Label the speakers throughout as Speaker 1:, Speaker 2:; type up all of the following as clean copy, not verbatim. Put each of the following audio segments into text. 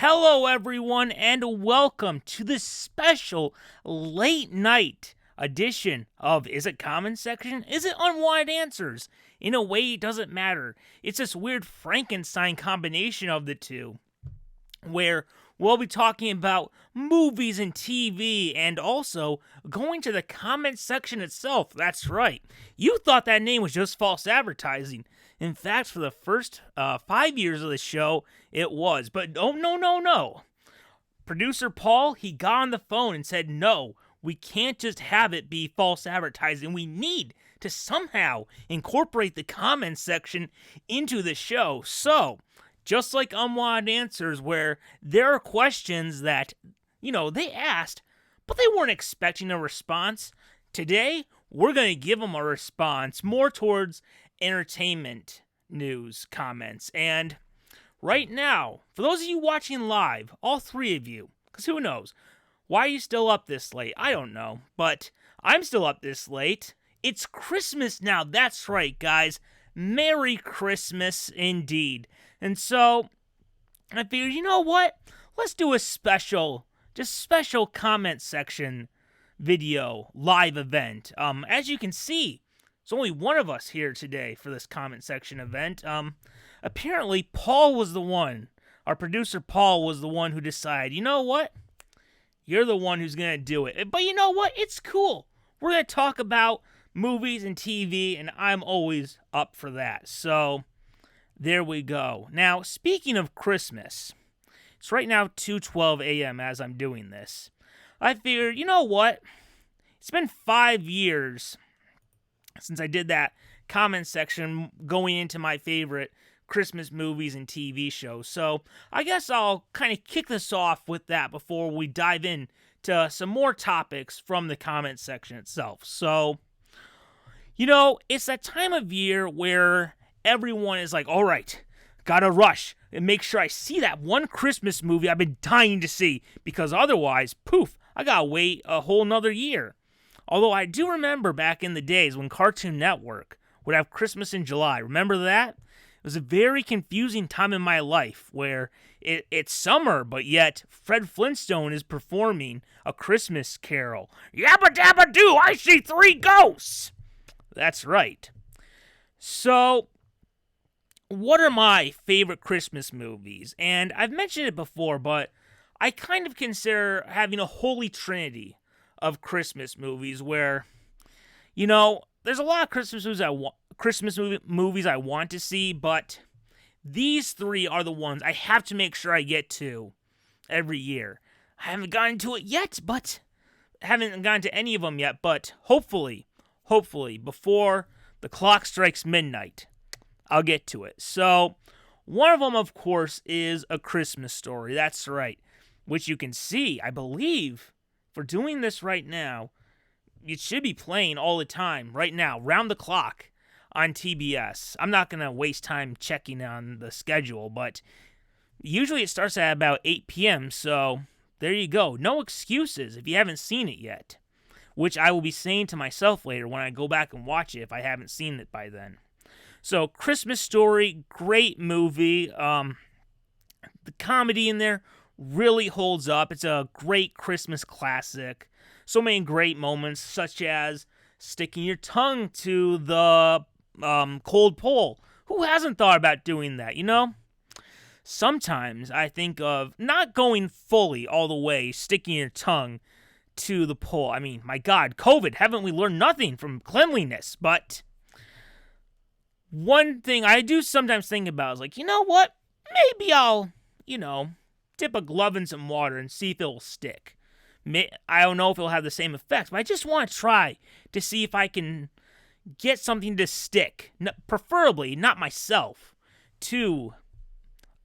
Speaker 1: Hello, everyone, and welcome to this special late night edition of Is It Comment Section? Is it Unwanted Answers? In a way, it doesn't matter. It's this weird Frankenstein combination of the two, where we'll be talking about movies and TV and also going to the comment section itself. That's right. You thought that name was just false advertising. In fact, for the first 5 years of the show, it was. But oh, no. Producer Paul, he got on the phone and said, no, we can't just have it be false advertising. We need to somehow incorporate the comment section into the show. So, just like Unwanted Answers, where there are questions that, they asked, but they weren't expecting a response. Today, we're going to give them a response more towards entertainment news comments. And right now, for those of you watching live, all three of you, because who knows, why are you still up this late? I don't know, but I'm still up this late. It's Christmas now. That's right, guys. Merry Christmas indeed. And so, I figured, you know what? Let's do a special comment section video live event. As you can see, there's only one of us here today for this comment section event. Apparently, our producer Paul was the one who decided, you know what? You're the one who's going to do it. But you know what? It's cool. We're going to talk about movies and TV, and I'm always up for that. So, there we go. Now, speaking of Christmas, it's right now 2:12 a.m. as I'm doing this. I figured, you know what? It's been 5 years since I did that comment section going into my favorite Christmas movies and TV shows. So I guess I'll kind of kick this off with that before we dive in to some more topics from the comment section itself. So, it's that time of year where everyone is like, all right, gotta rush and make sure I see that one Christmas movie I've been dying to see, because otherwise, poof, I gotta wait a whole nother year. Although I do remember back in the days when Cartoon Network would have Christmas in July. Remember that? It was a very confusing time in my life where it's summer, but yet Fred Flintstone is performing a Christmas carol. Yabba dabba doo, I see 3 ghosts! That's right. So, what are my favorite Christmas movies? And I've mentioned it before, but I kind of consider having a holy trinity of Christmas movies where, there's a lot of Christmas movies I want to see, but these 3 are the ones I have to make sure I get to every year. I haven't gotten to it yet, but haven't gotten to any of them yet, but hopefully, before the clock strikes midnight, I'll get to it. So, one of them, of course, is A Christmas Story. That's right. Which you can see, I believe, for doing this right now, it should be playing all the time, right now, round the clock on TBS. I'm not going to waste time checking on the schedule, but usually it starts at about 8 p.m., so there you go. No excuses if you haven't seen it yet, which I will be saying to myself later when I go back and watch it if I haven't seen it by then. So, Christmas Story, great movie. The comedy in there really holds up. It's a great Christmas classic. So many great moments, such as sticking your tongue to the cold pole. Who hasn't thought about doing that, Sometimes I think of not going fully all the way, sticking your tongue to the pole. I mean, my God, COVID, haven't we learned nothing from cleanliness? But one thing I do sometimes think about is like, you know what? Maybe I'll, dip a glove in some water and see if it'll stick. I don't know if it'll have the same effects, but I just want to try to see if I can get something to stick, preferably not myself, to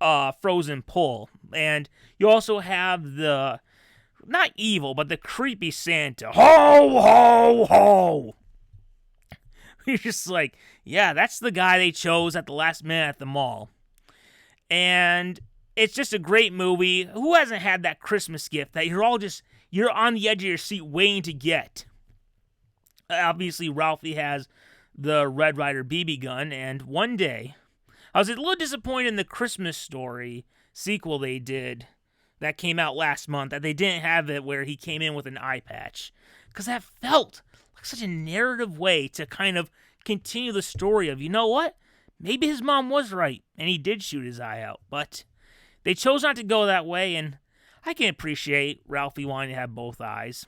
Speaker 1: frozen pole. And you also have the, not evil, but the creepy Santa. Ho, ho, ho! You're just like, yeah, that's the guy they chose at the last minute at the mall. And it's just a great movie. Who hasn't had that Christmas gift that you're on the edge of your seat waiting to get? Obviously, Ralphie has the Red Ryder BB gun, and one day, I was a little disappointed in the Christmas Story sequel they did that came out last month that they didn't have it where he came in with an eye patch. Because that felt like such a narrative way to kind of continue the story of, you know what? Maybe his mom was right and he did shoot his eye out. But they chose not to go that way, and I can appreciate Ralphie wanting to have both eyes.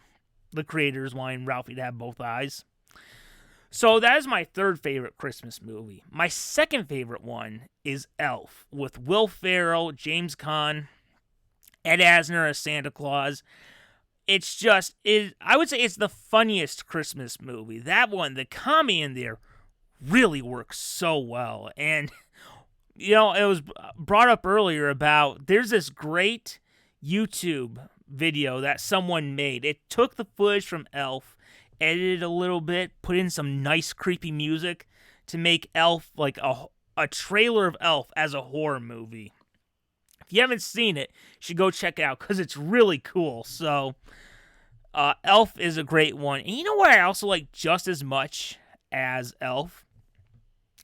Speaker 1: The creators wanting Ralphie to have both eyes. So that is my third favorite Christmas movie. My second favorite one is Elf, with Will Ferrell, James Caan, Ed Asner as Santa Claus. It's just, I would say it's the funniest Christmas movie. That one, the comedy in there really works so well. And, you know, it was brought up earlier about there's this great YouTube video that someone made. It took the footage from Elf, edited a little bit, put in some nice creepy music to make Elf like a trailer of Elf as a horror movie. If you haven't seen it, you should go check it out because it's really cool. So, Elf is a great one. And you know what I also like just as much as Elf?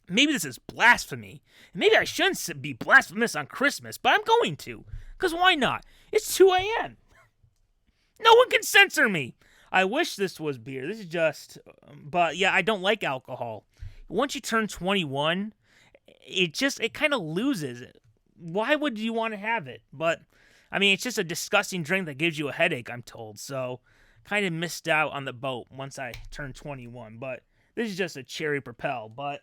Speaker 1: Maybe this is blasphemy. Maybe I shouldn't be blasphemous on Christmas, but I'm going to. Because why not? It's 2 a.m. No one can censor me. I wish this was beer. This is just... But yeah, I don't like alcohol. Once you turn 21, it kind of loses it. Why would you want to have it? But, I mean, it's just a disgusting drink that gives you a headache, I'm told. So, kind of missed out on the boat once I turned 21. But this is just a cherry propel. But,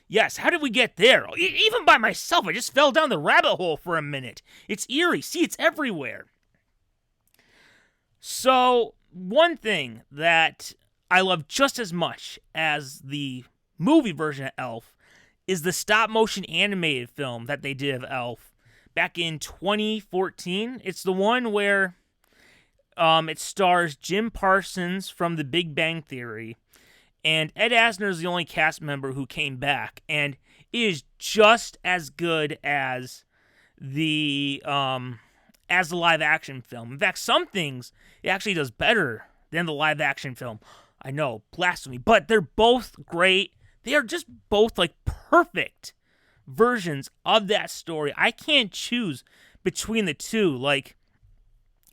Speaker 1: yes, how did we get there? Even by myself, I just fell down the rabbit hole for a minute. It's eerie. See, it's everywhere. So, one thing that I love just as much as the movie version of Elf is the stop-motion animated film that they did of Elf back in 2014. It's the one where it stars Jim Parsons from The Big Bang Theory, and Ed Asner is the only cast member who came back, and it is just as good as the live-action film. In fact, some things it actually does better than the live-action film. I know, blasphemy, but they're both great. They are just both like perfect versions of that story. I can't choose between the two. Like,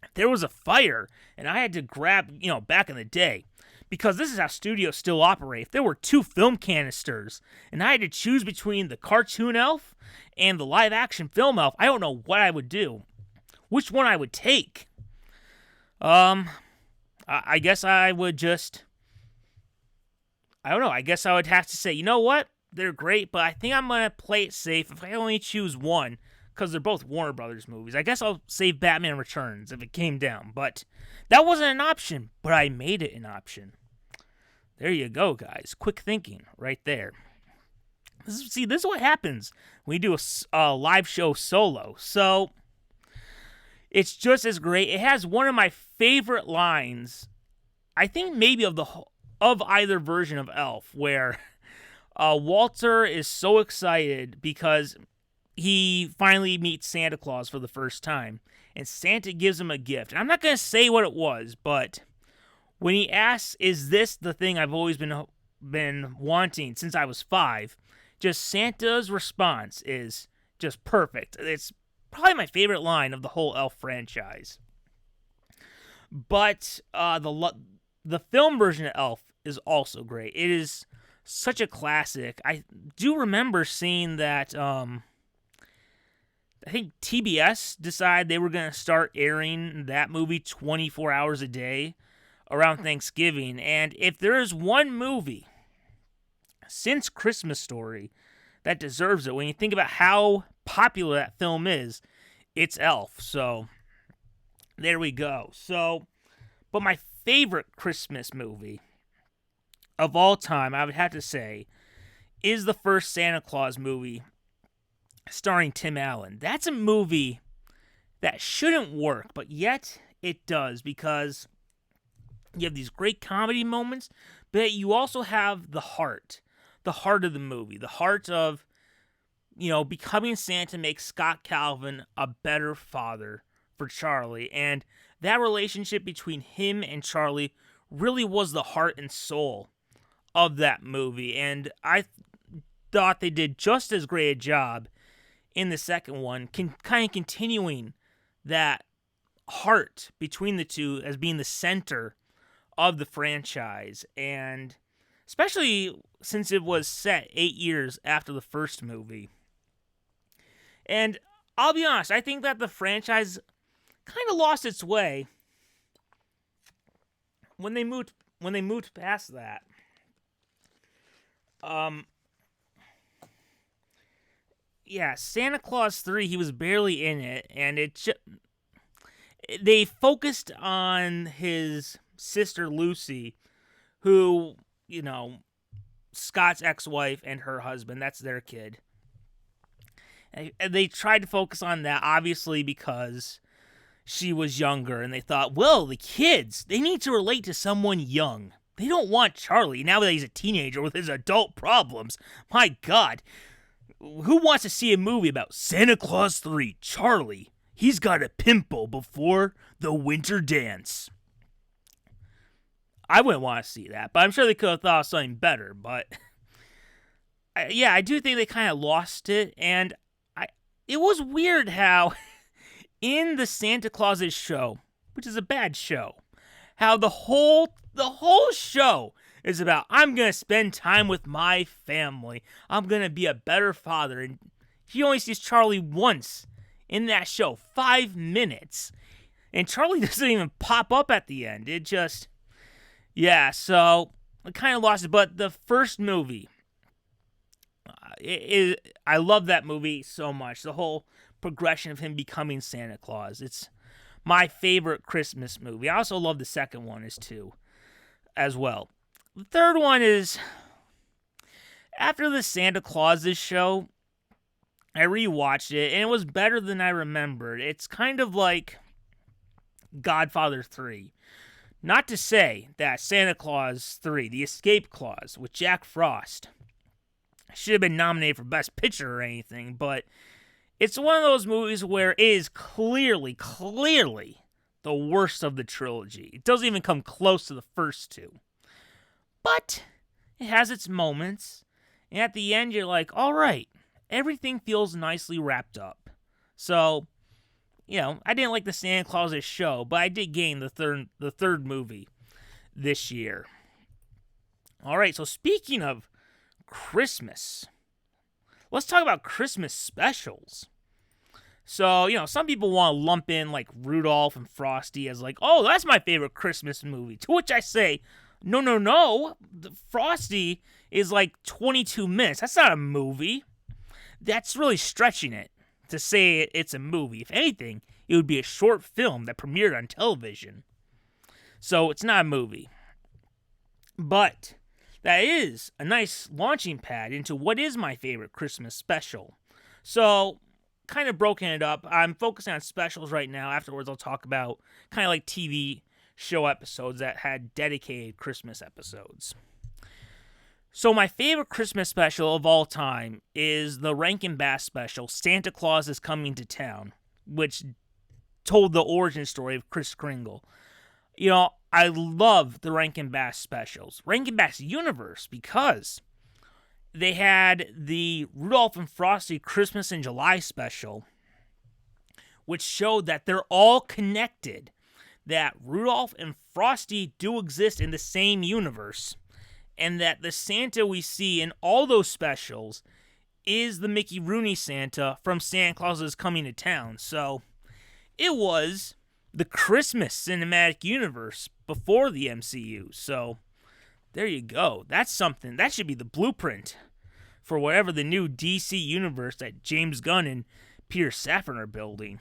Speaker 1: if there was a fire and I had to grab, back in the day, because this is how studios still operate. If there were 2 film canisters and I had to choose between the cartoon Elf and the live-action film Elf, I don't know what I would do. Which one I would take? I guess I would just... I don't know. I guess I would have to say, you know what? They're great, but I think I'm going to play it safe if I only choose one, because they're both Warner Brothers movies. I guess I'll save Batman Returns if it came down, but that wasn't an option, but I made it an option. There you go, guys. Quick thinking right there. This is what happens when you do a live show solo. So, it's just as great. It has one of my favorite lines, I think maybe of either version of Elf, where Walter is so excited because he finally meets Santa Claus for the first time, and Santa gives him a gift. And I'm not going to say what it was, but when he asks, is this the thing I've always been wanting since I was 5, just Santa's response is just perfect. It's probably my favorite line of the whole Elf franchise. But the film version of Elf is also great. It is such a classic. I do remember seeing that, I think TBS decided they were going to start airing that movie 24 hours a day around Thanksgiving. And if there is one movie since Christmas Story that deserves it, when you think about how popular that film is, it's Elf. So, there we go. But my favorite Christmas movie of all time, I would have to say, is the first Santa Claus movie starring Tim Allen. That's a movie that shouldn't work, but yet it does, because you have these great comedy moments, but you also have the heart of the movie, the heart of, becoming Santa makes Scott Calvin a better father for Charlie, and that relationship between him and Charlie really was the heart and soul of that movie, and I thought they did just as great a job in the second one, kind of continuing that heart between the two as being the center of the franchise, and especially since it was set 8 years after the first movie. And I'll be honest, I think that the franchise kind of lost its way when they moved past that. Yeah, Santa Claus 3, he was barely in it, and they focused on his sister Lucy, who, Scott's ex-wife and her husband, that's their kid. And they tried to focus on that, obviously, because she was younger, and they thought, well, the kids, they need to relate to someone young. They don't want Charlie, now that he's a teenager with his adult problems. My God. Who wants to see a movie about Santa Claus 3, Charlie? He's got a pimple before the winter dance. I wouldn't want to see that, but I'm sure they could have thought of something better. But yeah, I do think they kind of lost it, and it was weird how in the Santa Claus's show, which is a bad show, how the whole show is about, I'm going to spend time with my family. I'm going to be a better father. And he only sees Charlie once in that show, 5 minutes. And Charlie doesn't even pop up at the end. It just, yeah, so I kind of lost it. But the first movie, I love that movie so much. The whole progression of him becoming Santa Claus. It's my favorite Christmas movie. I also love the second one as well. The third one is, after the Santa Claus's show, I rewatched it, and it was better than I remembered. It's kind of like Godfather 3. Not to say that Santa Claus 3, The Escape Clause, with Jack Frost, should have been nominated for Best Picture or anything, but it's one of those movies where it is clearly the worst of the trilogy. It doesn't even come close to the first two. But it has its moments, and at the end you're like, all right, everything feels nicely wrapped up. So, I didn't like the Santa Claus's show, but I did gain the third movie this year. All right, so speaking of Christmas, let's talk about Christmas specials. So, some people want to lump in like Rudolph and Frosty as like, oh, that's my favorite Christmas movie. To which I say, no. Frosty is like 22 minutes. That's not a movie. That's really stretching it to say it's a movie. If anything, it would be a short film that premiered on television. So it's not a movie. But that is a nice launching pad into what is my favorite Christmas special. So, kind of broken it up. I'm focusing on specials right now. Afterwards, I'll talk about kind of like TV show episodes that had dedicated Christmas episodes. So my favorite Christmas special of all time is the Rankin Bass special, Santa Claus is Coming to Town, which told the origin story of Kris Kringle. I love the Rankin Bass specials, Rankin Bass universe, because they had the Rudolph and Frosty Christmas in July special, which showed that they're all connected, that Rudolph and Frosty do exist in the same universe, and that the Santa we see in all those specials is the Mickey Rooney Santa from Santa Claus is Coming to Town. So it was the Christmas cinematic universe before the MCU. So there you go. That's something. That should be the blueprint for whatever the new DC universe that James Gunn and Peter Safran are building.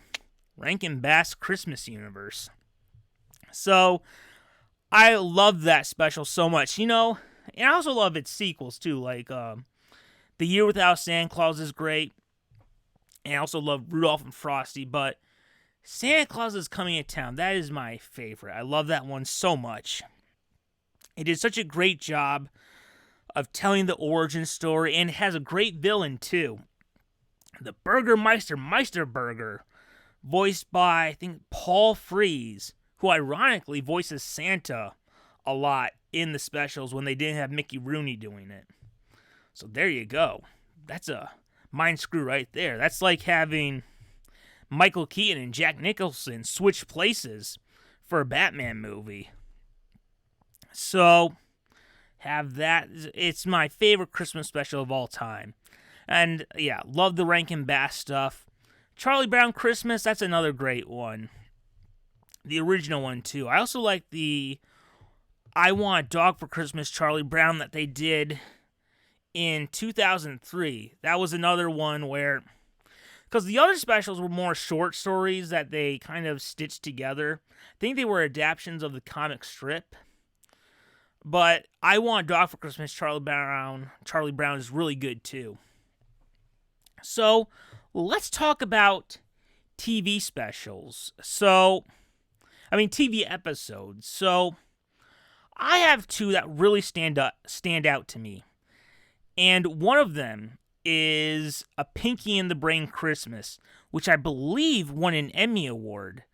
Speaker 1: Rankin Bass Christmas universe. So I love that special so much. And I also love its sequels too. Like The Year Without Santa Claus is great. And I also love Rudolph and Frosty. But Santa Claus is Coming to Town, that is my favorite. I love that one so much. It did such a great job of telling the origin story, and it has a great villain too. The Burgermeister Meisterburger, voiced by, I think, Paul Frees, who ironically voices Santa a lot in the specials when they didn't have Mickey Rooney doing it. So there you go. That's a mind screw right there. That's like having Michael Keaton and Jack Nicholson switch places for a Batman movie. So, have that. It's my favorite Christmas special of all time. And yeah, love the Rankin Bass stuff. Charlie Brown Christmas, that's another great one. The original one, too. I also like the I Want a Dog for Christmas Charlie Brown that they did in 2003. That was another one where, because the other specials were more short stories that they kind of stitched together. I think they were adaptations of the comic strip. But I Want a Dog for Christmas Charlie Brown is really good too. So, let's talk about TV specials. TV episodes. So, I have two that really stand out to me. And one of them is A Pinky in the Brain Christmas, which I believe won an Emmy Award.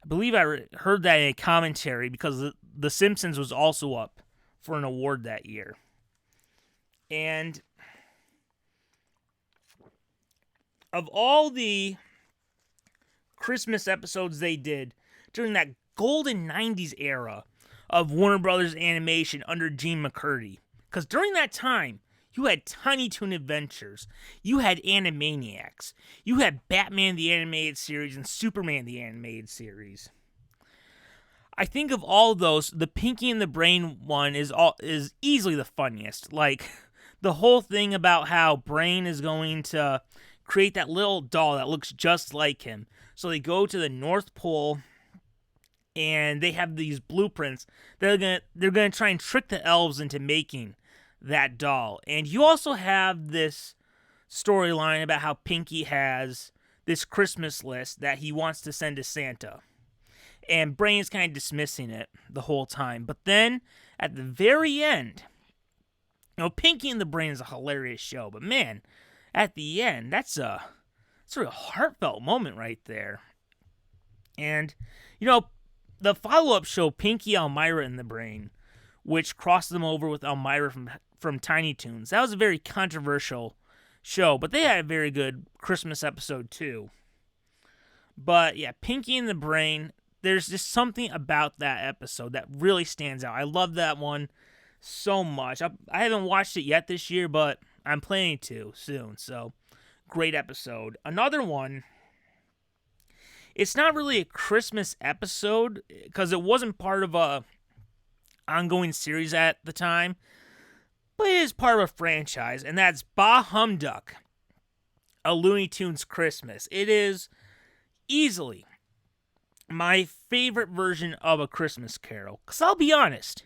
Speaker 1: I believe I heard that in a commentary because The Simpsons was also up for an award that year. And of all the Christmas episodes they did during that golden 90s era of Warner Brothers Animation under Gene McCurdy, because during that time, you had Tiny Toon Adventures, you had Animaniacs, you had Batman the Animated Series and Superman the Animated Series. I think of all those, the Pinky and the Brain one is easily the funniest. Like, the whole thing about how Brain is going to create that little doll that looks just like him. So they go to the North Pole, and they have these blueprints. They're gonna try and trick the elves into making that doll. And you also have this storyline about how Pinky has this Christmas list that he wants to send to Santa. And Brain's kind of dismissing it the whole time. But then, at the very end, Pinky and the Brain is a hilarious show. But man, at the end, that's a real heartfelt moment right there. And, the follow-up show, Pinky, Elmira, and the Brain, which crossed them over with Elmira from Tiny Toons. That was a very controversial show, but they had a very good Christmas episode too. But yeah, Pinky and the Brain, there's just something about that episode that really stands out. I love that one so much. I haven't watched it yet this year, but I'm planning to soon. So, great episode. Another one, it's not really a Christmas episode because it wasn't part of a ongoing series at the time, but it is part of a franchise, and that's Bah Humduck, A Looney Tunes Christmas. It is easily my favorite version of A Christmas Carol, because I'll be honest,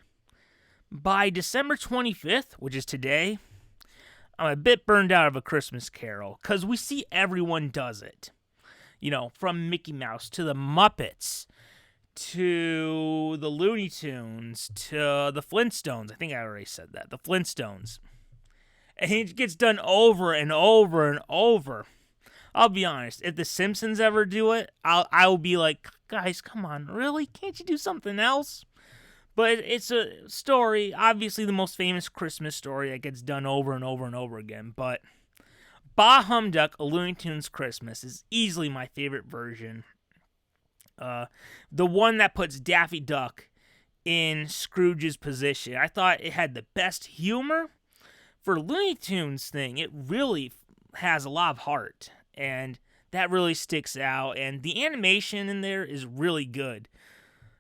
Speaker 1: by December 25th, which is today, I'm a bit burned out of A Christmas Carol, because we see everyone does it. From Mickey Mouse to the Muppets, to the Looney Tunes, to the Flintstones. I think I already said that. The Flintstones. And it gets done over and over and over. I'll be honest, if the Simpsons ever do it, I'll be like, guys, come on, really? Can't you do something else? But it's a story, obviously the most famous Christmas story that gets done over and over and over again. But Bah Humduck, A Looney Tunes Christmas is easily my favorite version. The one that puts Daffy Duck in Scrooge's position. I thought it had the best humor. For Looney Tunes thing, it really has a lot of heart, and that really sticks out. And the animation in there is really good,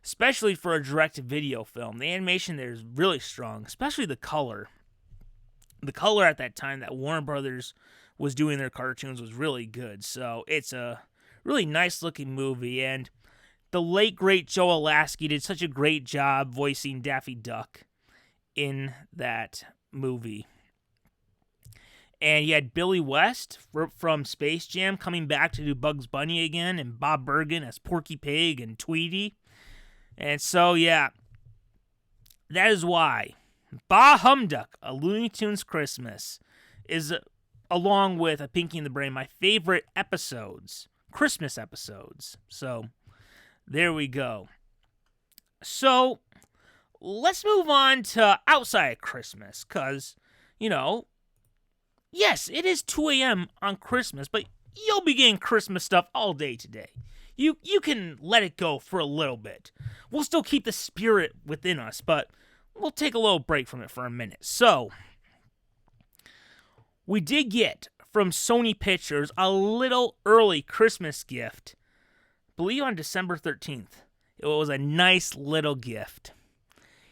Speaker 1: especially for a direct-to-video film. The animation there is really strong, especially the color. The color at that time that Warner Brothers was doing their cartoons was really good. So it's a really nice-looking movie, and the late, great Joe Alasky did such a great job voicing Daffy Duck in that movie. And you had Billy West from Space Jam coming back to do Bugs Bunny again, and Bob Bergen as Porky Pig and Tweety. And so, yeah, that is why Bah Humduck, A Looney Tunes Christmas, is, along with A Pinky and the Brain, my favorite episodes, Christmas episodes. So, there we go. So, let's move on to outside Christmas, because, yes, it is 2 a.m. on Christmas, but you'll be getting Christmas stuff all day today. You can let it go for a little bit. We'll still keep the spirit within us, but we'll take a little break from it for a minute. So, we did get from Sony Pictures a little early Christmas gift, I believe on December 13th. It was a nice little gift.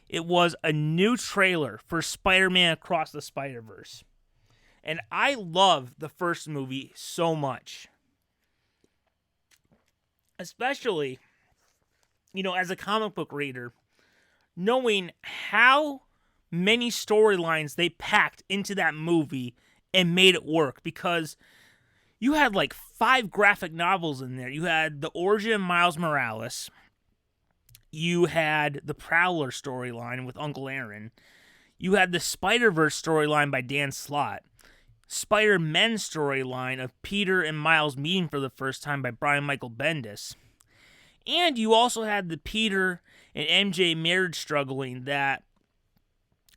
Speaker 1: It was a new trailer for Spider-Man Across the Spider-Verse. And I love the first movie so much. Especially, as a comic book reader, knowing how many storylines they packed into that movie and made it work. Because you had like 5 graphic novels in there. You had the origin of Miles Morales. You had the Prowler storyline with Uncle Aaron. You had the Spider-Verse storyline by Dan Slott. Spider-Man storyline of Peter and Miles meeting for the first time by Brian Michael Bendis. And you also had the Peter and MJ marriage struggling that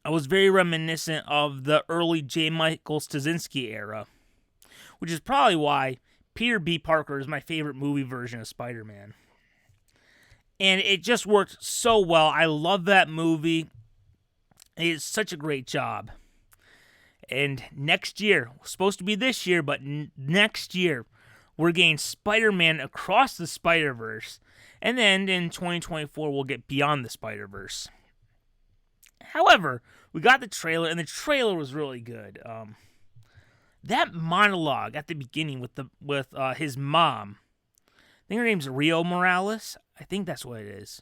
Speaker 1: was very reminiscent of the early J. Michael Straczynski era, which is probably why Peter B. Parker is my favorite movie version of Spider-Man. And it just worked so well. I love that movie. It's such a great job. And next year, supposed to be this year, but next year, we're getting Spider-Man Across the Spider-Verse. And then in 2024, we'll get Beyond the Spider-Verse. However, we got the trailer, and the trailer was really good. That monologue at the beginning with his mom, I think her name's Rio Morales. I think that's what it is.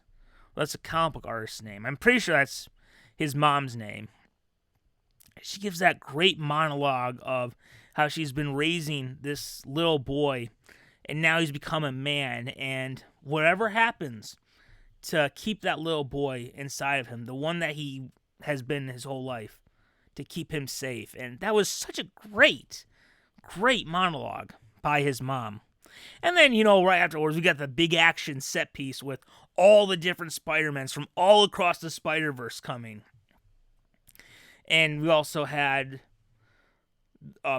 Speaker 1: Well, that's a comic book artist's name. I'm pretty sure that's his mom's name. She gives that great monologue of how she's been raising this little boy, and now he's become a man, and whatever happens to keep that little boy inside of him, the one that he has been his whole life, to keep him safe. And that was such a great monologue by his mom. And then, right afterwards, we got the big action set piece with all the different Spider-Mans from all across the Spider-Verse coming. And we also had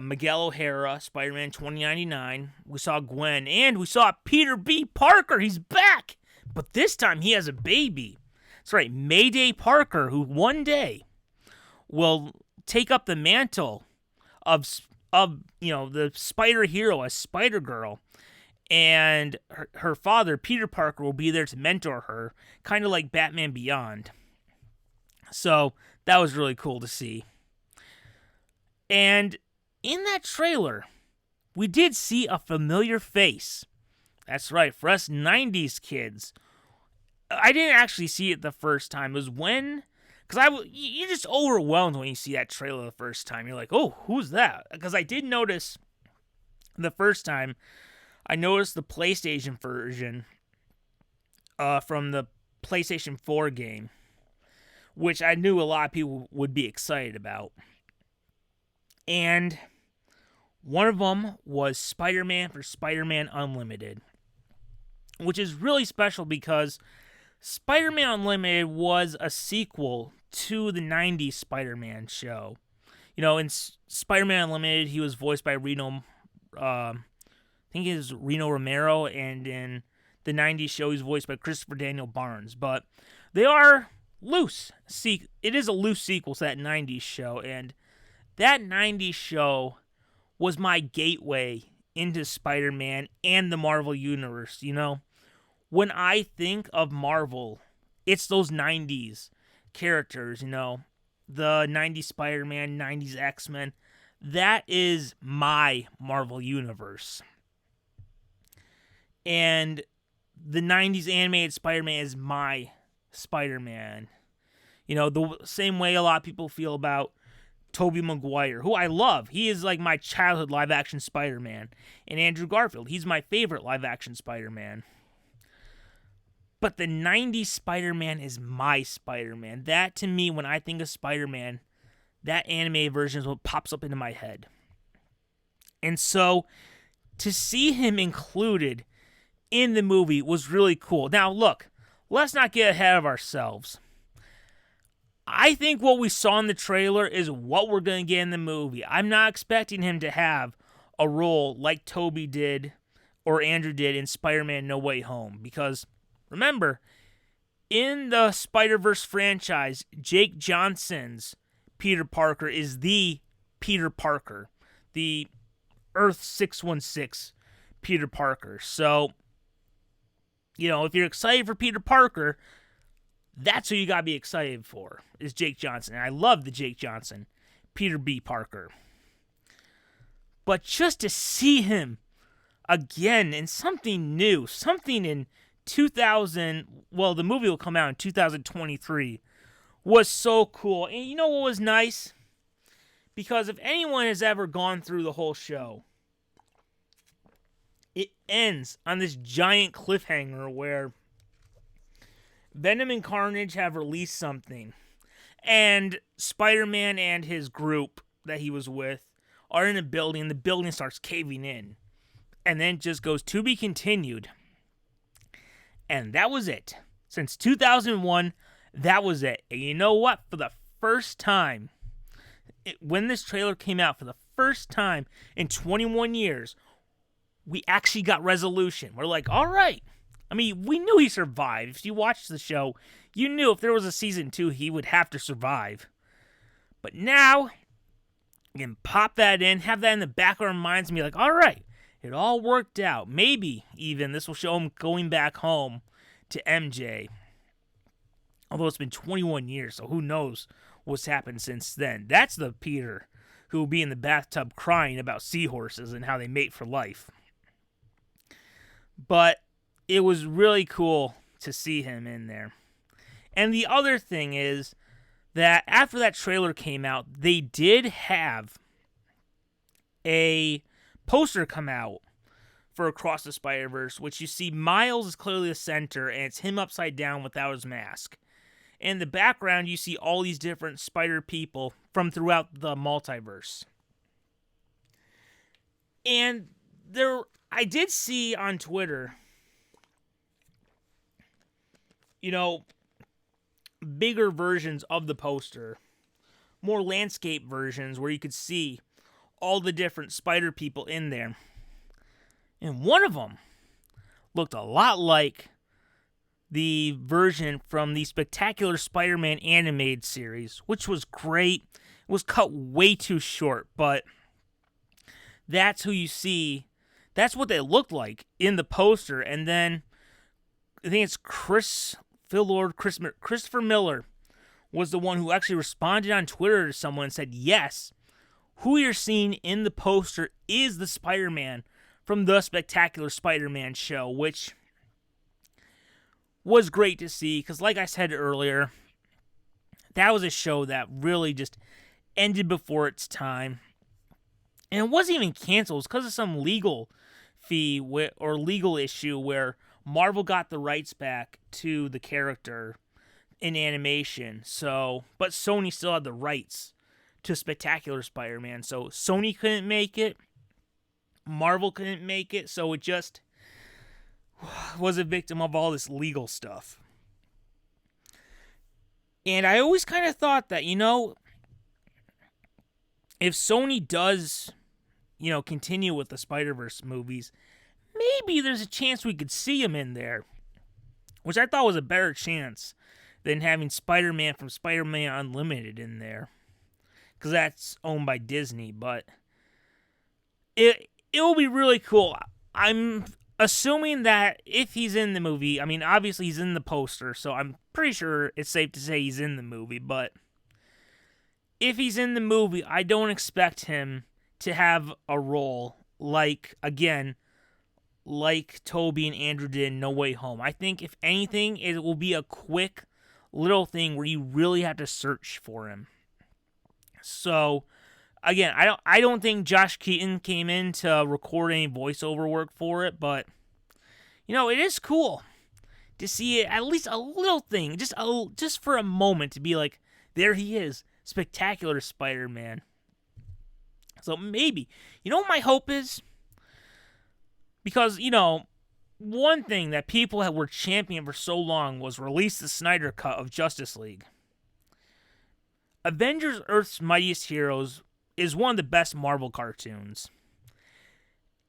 Speaker 1: Miguel O'Hara, Spider-Man 2099. We saw Gwen, and we saw Peter B. Parker. He's back! But this time he has a baby. That's right, Mayday Parker, who one day will take up the mantle of the spider hero as Spider-Girl. And her father, Peter Parker, will be there to mentor her, kind of like Batman Beyond. So that was really cool to see. And in that trailer, we did see a familiar face. That's right, for us 90s kids. I didn't actually see it the first time. It was because you're just overwhelmed when you see that trailer the first time. You're like, oh, who's that? Because I did notice the first time, I noticed the PlayStation version from the PlayStation 4 game, which I knew a lot of people would be excited about. And one of them was Spider-Man for Spider-Man Unlimited, which is really special because Spider-Man Unlimited was a sequel to the 90s Spider-Man show. In Spider-Man Unlimited, he was voiced by Reno Romero, and in the 90s show, he's voiced by Christopher Daniel Barnes. But they are loose. It is a loose sequel to that 90s show, and that 90s show was my gateway into Spider-Man and the Marvel Universe, When I think of Marvel, it's those 90s characters, the 90s Spider-Man, 90s X-Men. That is my Marvel Universe. And the 90s animated Spider-Man is my Spider-Man. The same way a lot of people feel about Tobey Maguire, who I love. He is like my childhood live-action Spider-Man. And Andrew Garfield, he's my favorite live-action Spider-Man. But the 90s Spider-Man is my Spider-Man. That, to me, when I think of Spider-Man, that animated version is what pops up into my head. And so, to see him included in the movie was really cool. Now, look, let's not get ahead of ourselves. I think what we saw in the trailer is what we're going to get in the movie. I'm not expecting him to have a role like Toby did or Andrew did in Spider-Man No Way Home. Because remember, in the Spider-Verse franchise, Jake Johnson's Peter Parker is the Peter Parker, the Earth 616 Peter Parker. So, if you're excited for Peter Parker, that's who you gotta be excited for, is Jake Johnson. And I love the Jake Johnson, Peter B. Parker. But just to see him again in something new, something in 2000, well, the movie will come out in 2023, was so cool. And you know what was nice? Because if anyone has ever gone through the whole show, it ends on this giant cliffhanger where Venom and Carnage have released something, and Spider-Man and his group that he was with are in a building, and the building starts caving in. And then it just goes to be continued. And that was it. Since 2001, that was it. And you know what? For the first time, when this trailer came out, for the first time in 21 years, we actually got resolution. We're like, all right. I mean, we knew he survived. If you watched the show, you knew if there was a season 2, he would have to survive. But now, you can pop that in, have that in the back of our minds, and be like, all right, it all worked out. Maybe even this will show him going back home to MJ. Although it's been 21 years, so who knows what's happened since then. That's the Peter who will be in the bathtub crying about seahorses and how they mate for life. But it was really cool to see him in there. And the other thing is that after that trailer came out, they did have a poster come out for Across the Spider-Verse, which you see Miles is clearly the center, and it's him upside down without his mask. In the background, you see all these different spider people from throughout the multiverse. And I did see on Twitter, bigger versions of the poster, more landscape versions where you could see all the different spider people in there. And one of them looked a lot like the version from the Spectacular Spider-Man animated series, which was great. It was cut way too short, but that's who you see. That's what they looked like in the poster. And then I think it's Christopher Miller was the one who actually responded on Twitter to someone and said, yes, who you're seeing in the poster is the Spider-Man from the Spectacular Spider-Man show, which was great to see, because like I said earlier, that was a show that really just ended before its time. And it wasn't even canceled. It was because of some legal fee or legal issue where Marvel got the rights back to the character in animation. But Sony still had the rights to Spectacular Spider-Man. So Sony couldn't make it. Marvel couldn't make it. So it just was a victim of all this legal stuff. And I always kind of thought that, if Sony does, continue with the Spider-Verse movies, maybe there's a chance we could see him in there, which I thought was a better chance than having Spider-Man from Spider-Man Unlimited in there, because that's owned by Disney. But it will be really cool. I'm assuming that if he's in the movie, I mean, obviously he's in the poster, so I'm pretty sure it's safe to say he's in the movie, but if he's in the movie, I don't expect him to have a role like Toby and Andrew did in No Way Home. I think, if anything, it will be a quick little thing where you really have to search for him. So, again, I don't think Josh Keaton came in to record any voiceover work for it, but, it is cool to see it, at least a little thing, just for a moment, to be like, there he is, Spectacular Spider-Man. So maybe, what my hope is? Because, one thing that people were championing for so long was release the Snyder Cut of Justice League. Avengers Earth's Mightiest Heroes is one of the best Marvel cartoons.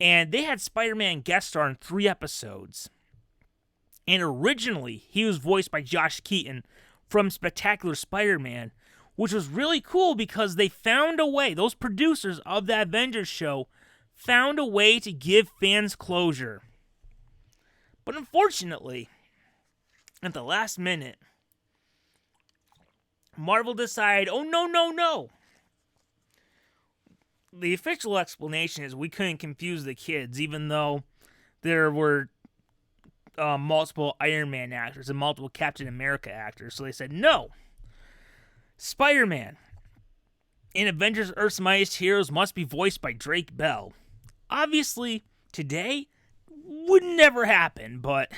Speaker 1: And they had Spider-Man guest star in 3 episodes. And originally, he was voiced by Josh Keaton from Spectacular Spider-Man, which was really cool because they found a way, those producers of that Avengers show found a way to give fans closure. But unfortunately, at the last minute, Marvel decided, oh, no. The official explanation is we couldn't confuse the kids, even though there were multiple Iron Man actors and multiple Captain America actors. So they said, no. Spider-Man in Avengers Earth's Mightiest Heroes must be voiced by Drake Bell. Obviously, today would never happen, but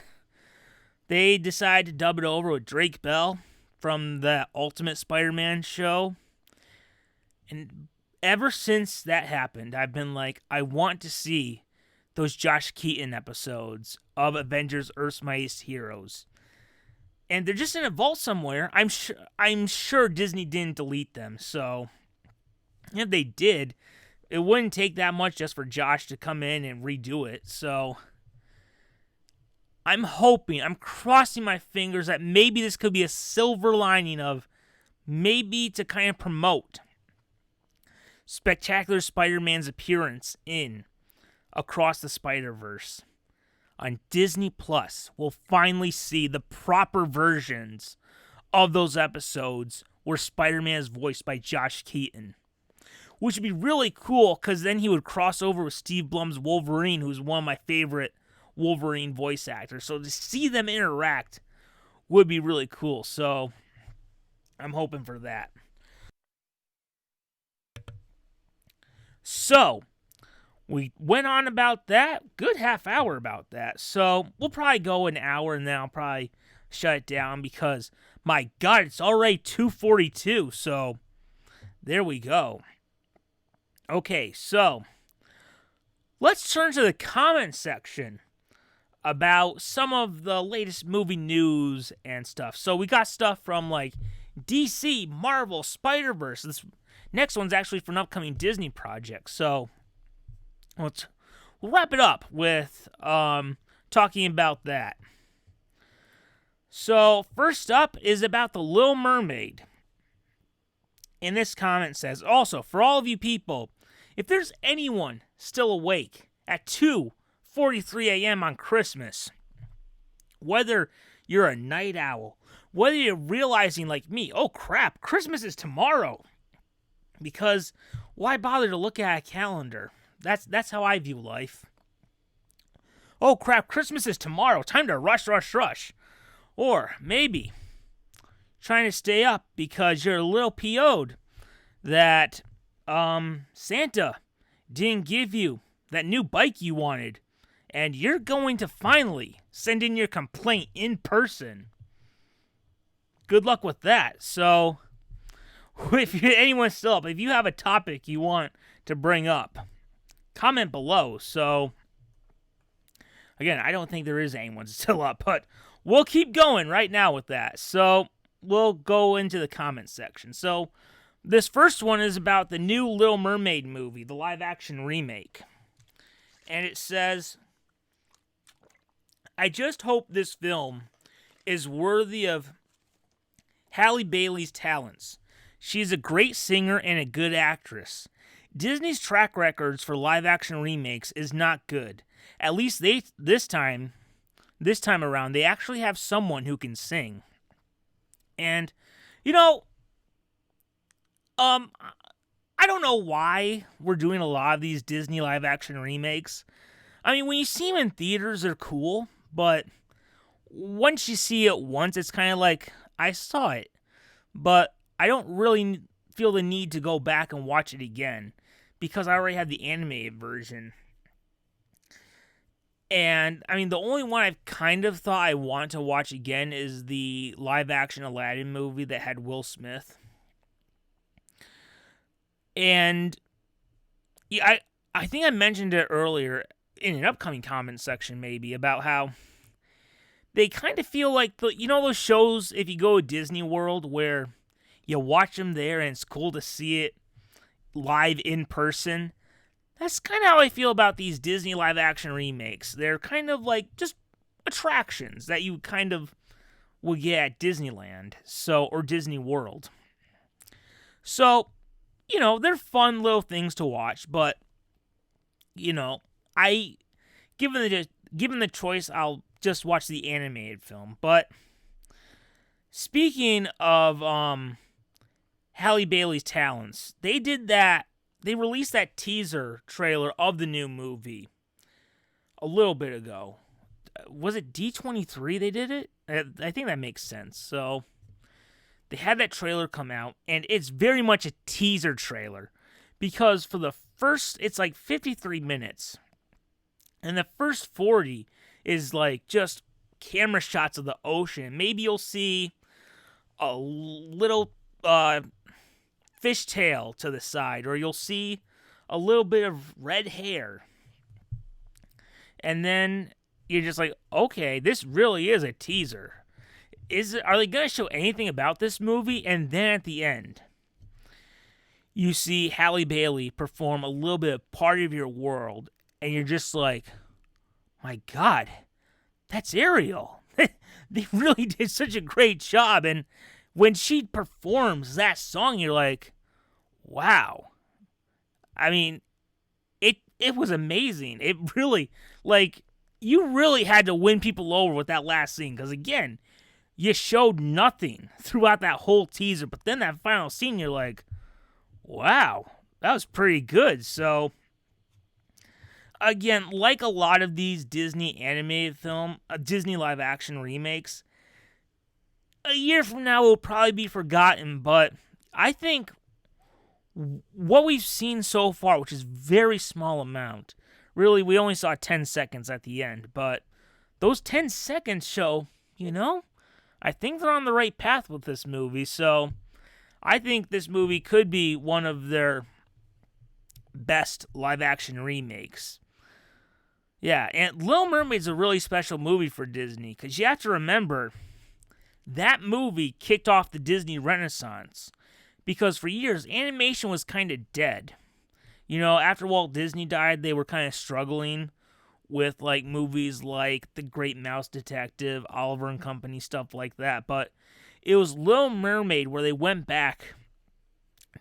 Speaker 1: they decided to dub it over with Drake Bell from the Ultimate Spider-Man show. And ever since that happened, I've been like, I want to see those Josh Keaton episodes of Avengers Earth's Mightiest Heroes. And they're just in a vault somewhere. I'm sure Disney didn't delete them. So if they did, it wouldn't take that much just for Josh to come in and redo it. So I'm crossing my fingers that maybe this could be a silver lining of maybe to kind of promote Spectacular Spider-Man's appearance in Across the Spider-Verse. On Disney Plus, we'll finally see the proper versions of those episodes where Spider-Man is voiced by Josh Keaton. Which would be really cool, because then he would cross over with Steve Blum's Wolverine, who's one of my favorite Wolverine voice actors. So to see them interact would be really cool. So I'm hoping for that. So we went on about that, good half hour about that. So we'll probably go an hour and then I'll probably shut it down because, my God, it's already 2:42. So there we go. Okay, so let's turn to the comment section about some of the latest movie news and stuff. So we got stuff from like DC, Marvel, Spider-Verse. This next one's actually for an upcoming Disney project. So we'll wrap it up with talking about that. So first up is about The Little Mermaid. And this comment says, also, for all of you people, if there's anyone still awake at 2:43 a.m. on Christmas, whether you're a night owl, whether you're realizing like me, oh crap, Christmas is tomorrow, because why bother to look at a calendar? That's how I view life. Oh crap, Christmas is tomorrow, time to rush. Or maybe trying to stay up because you're a little PO'd that Santa didn't give you that new bike you wanted, and you're going to finally send in your complaint in person. Good luck with that. So, if anyone's still up, if you have a topic you want to bring up, comment below. So, again, I don't think there is anyone still up, but we'll keep going right now with that. So, we'll go into the comment section. So, this first one is about the new Little Mermaid movie, the live-action remake. And it says, I just hope this film is worthy of Halle Bailey's talents. She's a great singer and a good actress. Disney's track records for live-action remakes is not good. At least this time around, they actually have someone who can sing. And, I don't know why we're doing a lot of these Disney live-action remakes. I mean, when you see them in theaters, they're cool, but once you see it once, it's kind of like, I saw it, but I don't really feel the need to go back and watch it again, because I already have the animated version. And, I mean, the only one I've kind of thought I want to watch again is the live-action Aladdin movie that had Will Smith. And yeah, I think I mentioned it earlier in an upcoming comment section maybe about how they kind of feel like, those shows, if you go to Disney World, where you watch them there and it's cool to see it live in person. That's kind of how I feel about these Disney live action remakes. They're kind of like just attractions that you kind of will get at Disneyland, or Disney World. So, they're fun little things to watch, but I given the choice, I'll just watch the animated film. But speaking of Halle Bailey's talents, they did that. They released that teaser trailer of the new movie a little bit ago. Was it D23 they did it? I think that makes sense. So they had that trailer come out, and it's very much a teaser trailer because for the first, it's like 53 minutes, and the first 40 is like just camera shots of the ocean. Maybe you'll see a little fishtail to the side, or you'll see a little bit of red hair. And then you're just like, okay, this really is a teaser. Are they going to show anything about this movie? And then at the end, you see Halle Bailey perform a little bit of Part of Your World, and you're just like, my God, that's Ariel. They really did such a great job. And when she performs that song, you're like, wow. I mean, it was amazing. It really, you really had to win people over with that last scene. Because again, you showed nothing throughout that whole teaser. But then that final scene, you're like, wow, that was pretty good. So, again, like a lot of these Disney animated Disney live action remakes, a year from now will probably be forgotten. But I think what we've seen so far, which is very small amount, really, we only saw 10 seconds at the end, but those 10 seconds show, I think they're on the right path with this movie. So I think this movie could be one of their best live action remakes. Yeah, and Little Mermaid's a really special movie for Disney, because you have to remember, that movie kicked off the Disney Renaissance. Because for years, animation was kind of dead. After Walt Disney died, they were kind of struggling with movies like The Great Mouse Detective, Oliver and Company, stuff like that. But it was Little Mermaid where they went back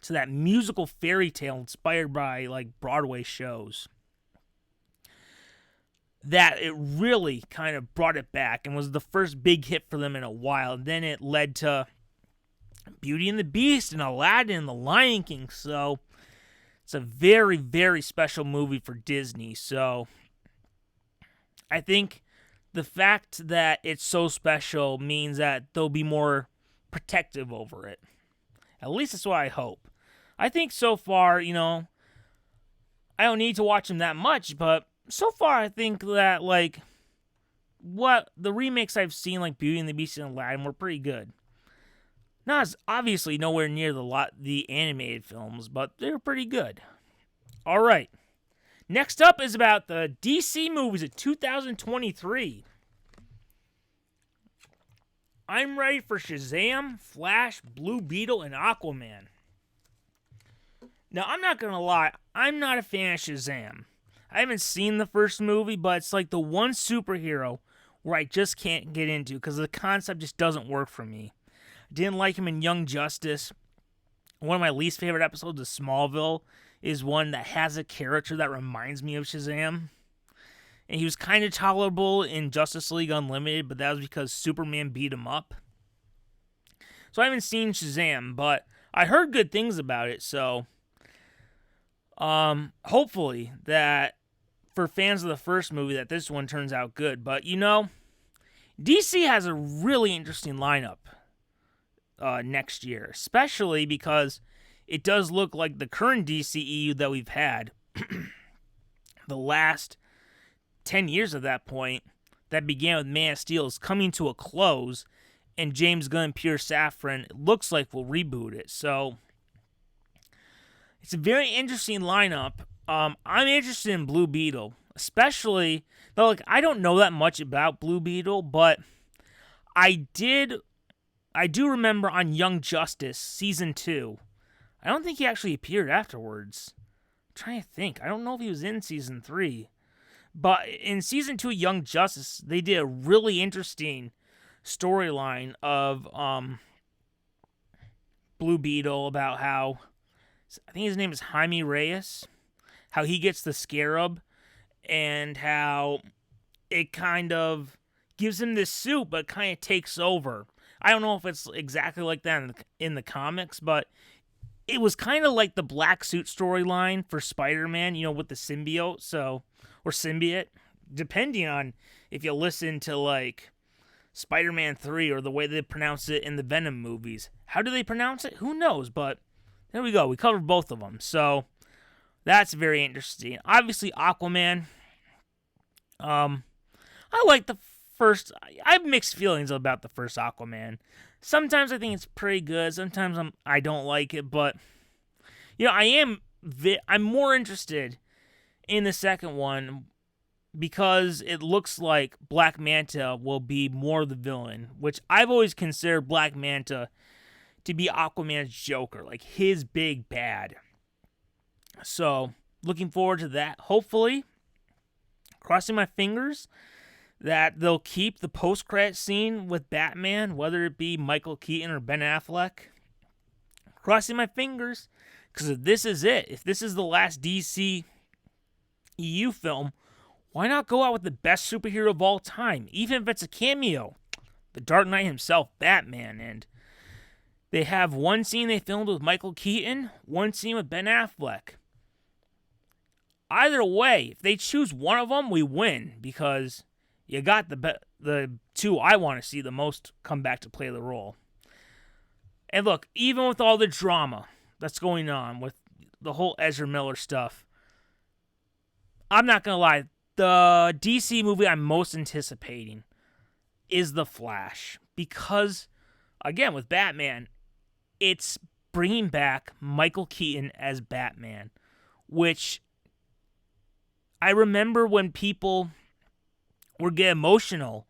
Speaker 1: to that musical fairy tale inspired by Broadway shows, that it really kind of brought it back and was the first big hit for them in a while. And then it led to Beauty and the Beast and Aladdin and The Lion King. So it's a very, very special movie for Disney. So I think the fact that it's so special means that they'll be more protective over it. At least that's what I hope. I think so far, I don't need to watch them that much, but so far I think that what the remakes I've seen, like Beauty and the Beast and Aladdin, were pretty good. Not as obviously nowhere near the animated films, but they're pretty good. All right. Next up is about the DC movies of 2023. I'm ready for Shazam, Flash, Blue Beetle, and Aquaman. Now, I'm not going to lie, I'm not a fan of Shazam. I haven't seen the first movie, but it's like the one superhero where I just can't get into because the concept just doesn't work for me. Didn't like him in Young Justice. One of my least favorite episodes of Smallville is one that has a character that reminds me of Shazam. And he was kind of tolerable in Justice League Unlimited, but that was because Superman beat him up. So I haven't seen Shazam, but I heard good things about it, so hopefully that for fans of the first movie that this one turns out good. But DC has a really interesting lineup next year, especially because it does look like the current DCEU that we've had the last 10 years at that point, that began with Man of Steel, is coming to a close, and James Gunn and Peter Safran, it looks like, will reboot it. So it's a very interesting lineup. I'm interested in Blue Beetle, especially though I don't know that much about Blue Beetle, but I do remember on Young Justice season 2. I don't think he actually appeared afterwards. trying to think. I don't know if he was in season 3. But in season 2 of Young Justice, they did a really interesting storyline of Blue Beetle, about how, I think his name is Jaime Reyes, how he gets the Scarab, and how it kind of gives him this suit, but kind of takes over. I don't know if it's exactly like that in the comics, but it was kind of like the Black Suit storyline for Spider-Man, with the symbiote, or symbiote, depending on if you listen to, like, Spider-Man 3 or the way they pronounce it in the Venom movies. How do they pronounce it? Who knows? But there we go. We covered both of them. So that's very interesting. Obviously, Aquaman. I like the first. I have mixed feelings about the first Aquaman. Sometimes I think it's pretty good. Sometimes I don't like it. But I'm more interested in the second one because it looks like Black Manta will be more the villain, which I've always considered Black Manta to be Aquaman's Joker, like his big bad. So, looking forward to that. Hopefully, crossing my fingers that they'll keep the post-credit scene with Batman, whether it be Michael Keaton or Ben Affleck. Crossing my fingers, because if this is it, if this is the last DC EU film, why not go out with the best superhero of all time, even if it's a cameo? The Dark Knight himself, Batman. And they have one scene they filmed with Michael Keaton, one scene with Ben Affleck. Either way, if they choose one of them, we win, because you got the two I want to see the most come back to play the role. And look, even with all the drama that's going on with the whole Ezra Miller stuff, I'm not going to lie, the DC movie I'm most anticipating is The Flash. Because, again, with Batman, it's bringing back Michael Keaton as Batman, which I remember when people would get emotional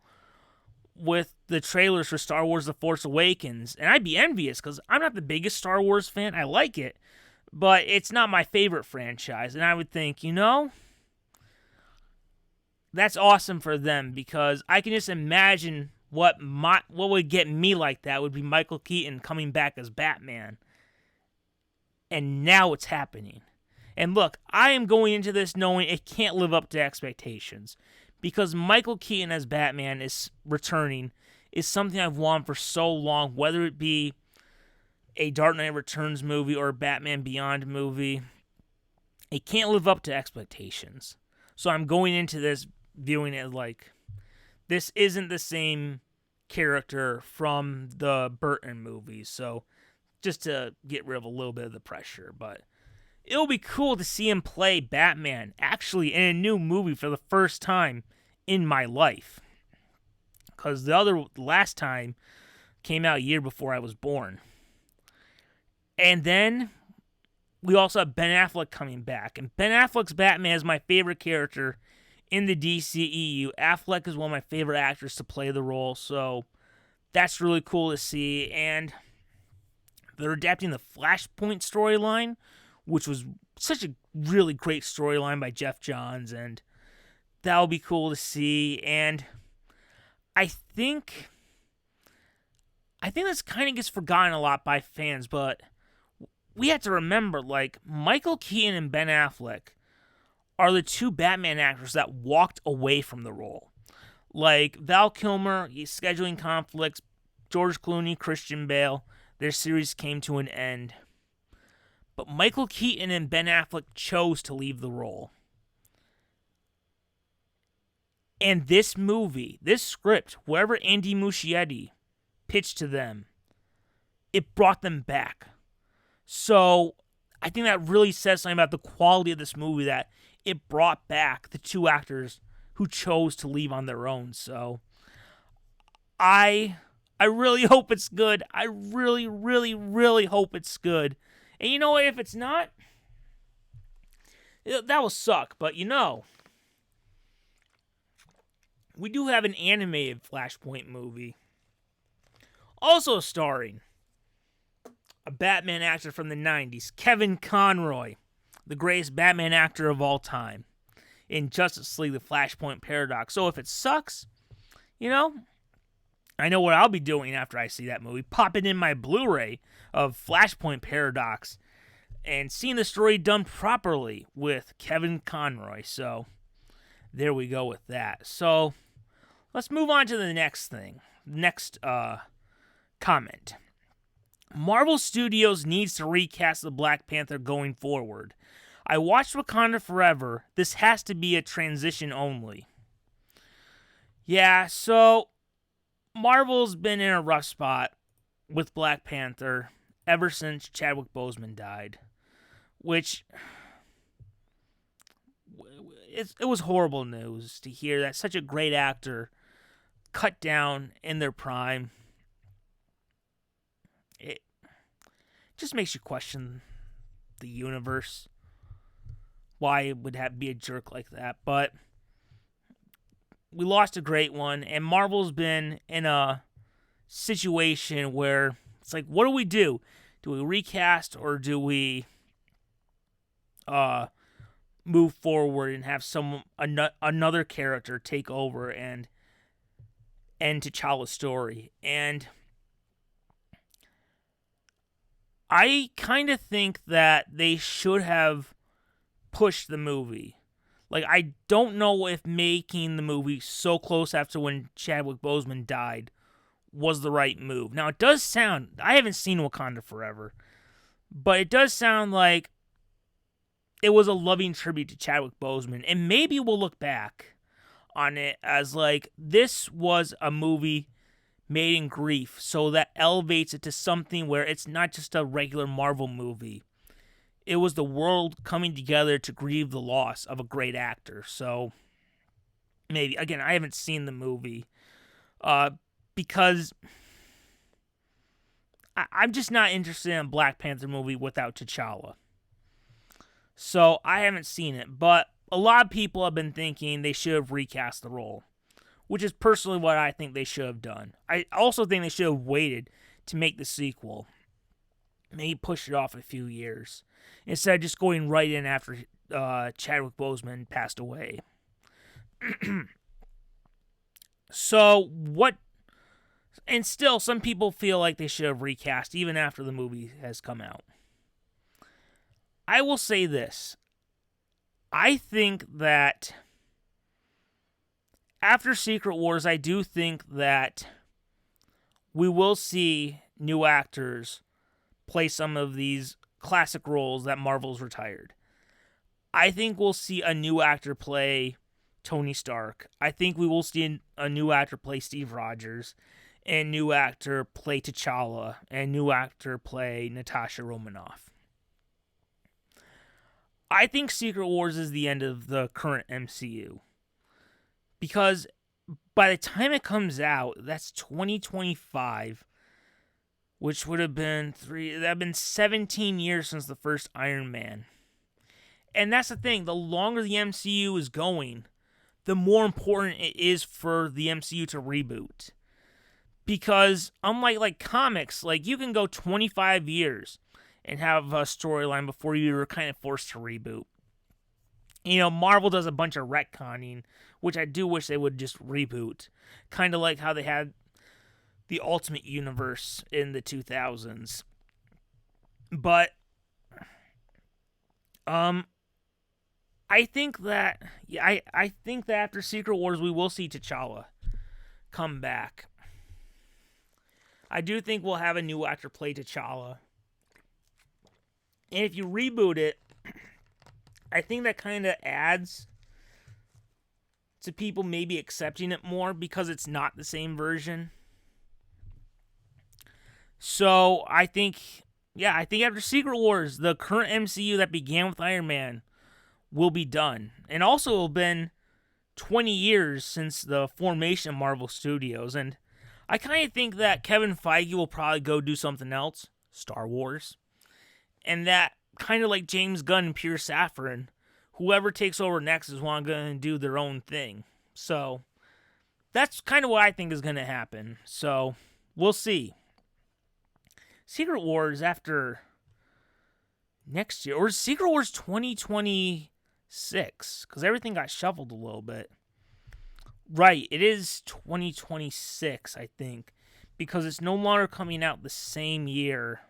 Speaker 1: with the trailers for Star Wars The Force Awakens, and I'd be envious because I'm not the biggest Star Wars fan. I like it, but it's not my favorite franchise, and I would think, that's awesome for them, because I can just imagine what would get me like that would be Michael Keaton coming back as Batman. And now it's happening. And look, I am going into this knowing it can't live up to expectations, because Michael Keaton as Batman is returning is something I've wanted for so long, whether it be a Dark Knight Returns movie or a Batman Beyond movie. It can't live up to expectations. So I'm going into this viewing it like this isn't the same character from the Burton movies. So just to get rid of a little bit of the pressure. But it'll be cool to see him play Batman actually in a new movie for the first time in my life. Because the last time came out a year before I was born. And then we also have Ben Affleck coming back. And Ben Affleck's Batman is my favorite character in the DCEU. Affleck is one of my favorite actors to play the role. So that's really cool to see. And they're adapting the Flashpoint storyline, which was such a really great storyline by Jeff Johns. And that'll be cool to see. And I think this kind of gets forgotten a lot by fans, but we have to remember, like, Michael Keaton and Ben Affleck are the two Batman actors that walked away from the role. Like, Val Kilmer, he's scheduling conflicts, George Clooney, Christian Bale, their series came to an end. But Michael Keaton and Ben Affleck chose to leave the role. And this movie, this script, whoever Andy Muschietti pitched to them, it brought them back. So I think that really says something about the quality of this movie, that it brought back the two actors who chose to leave on their own. So I really hope it's good. I really, really, really hope it's good. And you know what? If it's not, that will suck. But we do have an animated Flashpoint movie, also starring a Batman actor from the 90s, Kevin Conroy. the greatest Batman actor of all time in Justice League: The Flashpoint Paradox. So if it sucks, you know, I know what I'll be doing after I see that movie. Popping in my Blu-ray of Flashpoint Paradox and seeing the story done properly with Kevin Conroy. So there we go with that. So let's move on to the next thing. Next comment. Marvel Studios needs to recast the Black Panther going forward. I watched Wakanda Forever. This has to be a transition only. Yeah, so Marvel's been in a rough spot with Black Panther ever since Chadwick Boseman died, which it was horrible news to hear that such a great actor cut down in their prime. It just makes you question the universe, why it would be a jerk like that. But we lost a great one, and Marvel's been in a situation where it's like, what do we do? Do we recast, or do we move forward and have another character take over and end T'Challa's story? And I kind of think that they should have pushed the movie. Like, I don't know if making the movie so close after when Chadwick Boseman died was the right move. Now, it does sound, I haven't seen Wakanda Forever, but it does sound like it was a loving tribute to Chadwick Boseman. And maybe we'll look back on it as like, this was a movie made in grief, so that elevates it to something where it's not just a regular Marvel movie. It was the world coming together to grieve the loss of a great actor. So maybe, again, I haven't seen the movie because I'm just not interested in a Black Panther movie without T'Challa. So I haven't seen it, but a lot of people have been thinking they should have recast the role, which is personally what I think they should have done. I also think they should have waited to make the sequel. Maybe push it off a few years instead of just going right in after Chadwick Boseman passed away. So what? And still, some people feel like they should have recast even after the movie has come out. I will say this. I think that after Secret Wars, I do think that we will see new actors play some of these classic roles that Marvel's retired. I think we'll see a new actor play Tony Stark. I think we will see a new actor play Steve Rogers, and new actor play T'Challa, and new actor play Natasha Romanoff. I think Secret Wars is the end of the current MCU. Because by the time it comes out, that's 2025, which would have been 17 years since the first Iron Man. And that's the thing, the longer the MCU is going, the more important it is for the MCU to reboot. Because unlike like comics, like you can go 25 years and have a storyline before you're kind of forced to reboot. You know, Marvel does a bunch of retconning, which I do wish they would just reboot. Kind of like how they had the Ultimate Universe in the 2000s. But I think that I think that after Secret Wars we will see T'Challa come back. I do think we'll have a new actor play T'Challa. And if you reboot it, I think that kind of adds to people maybe accepting it more because it's not the same version. So I think after Secret Wars, the current MCU that began with Iron Man will be done. And also it'll been 20 years since the formation of Marvel Studios. And I kind of think that Kevin Feige will probably go do something else, Star Wars. And that kind of like James Gunn and Peter Safran, whoever takes over next is going to do their own thing. So that's kind of what I think is going to happen. So we'll see. Secret Wars, after next year. Or Secret Wars 2026, because everything got shuffled a little bit. Right, it is 2026, I think, because it's no longer coming out the same year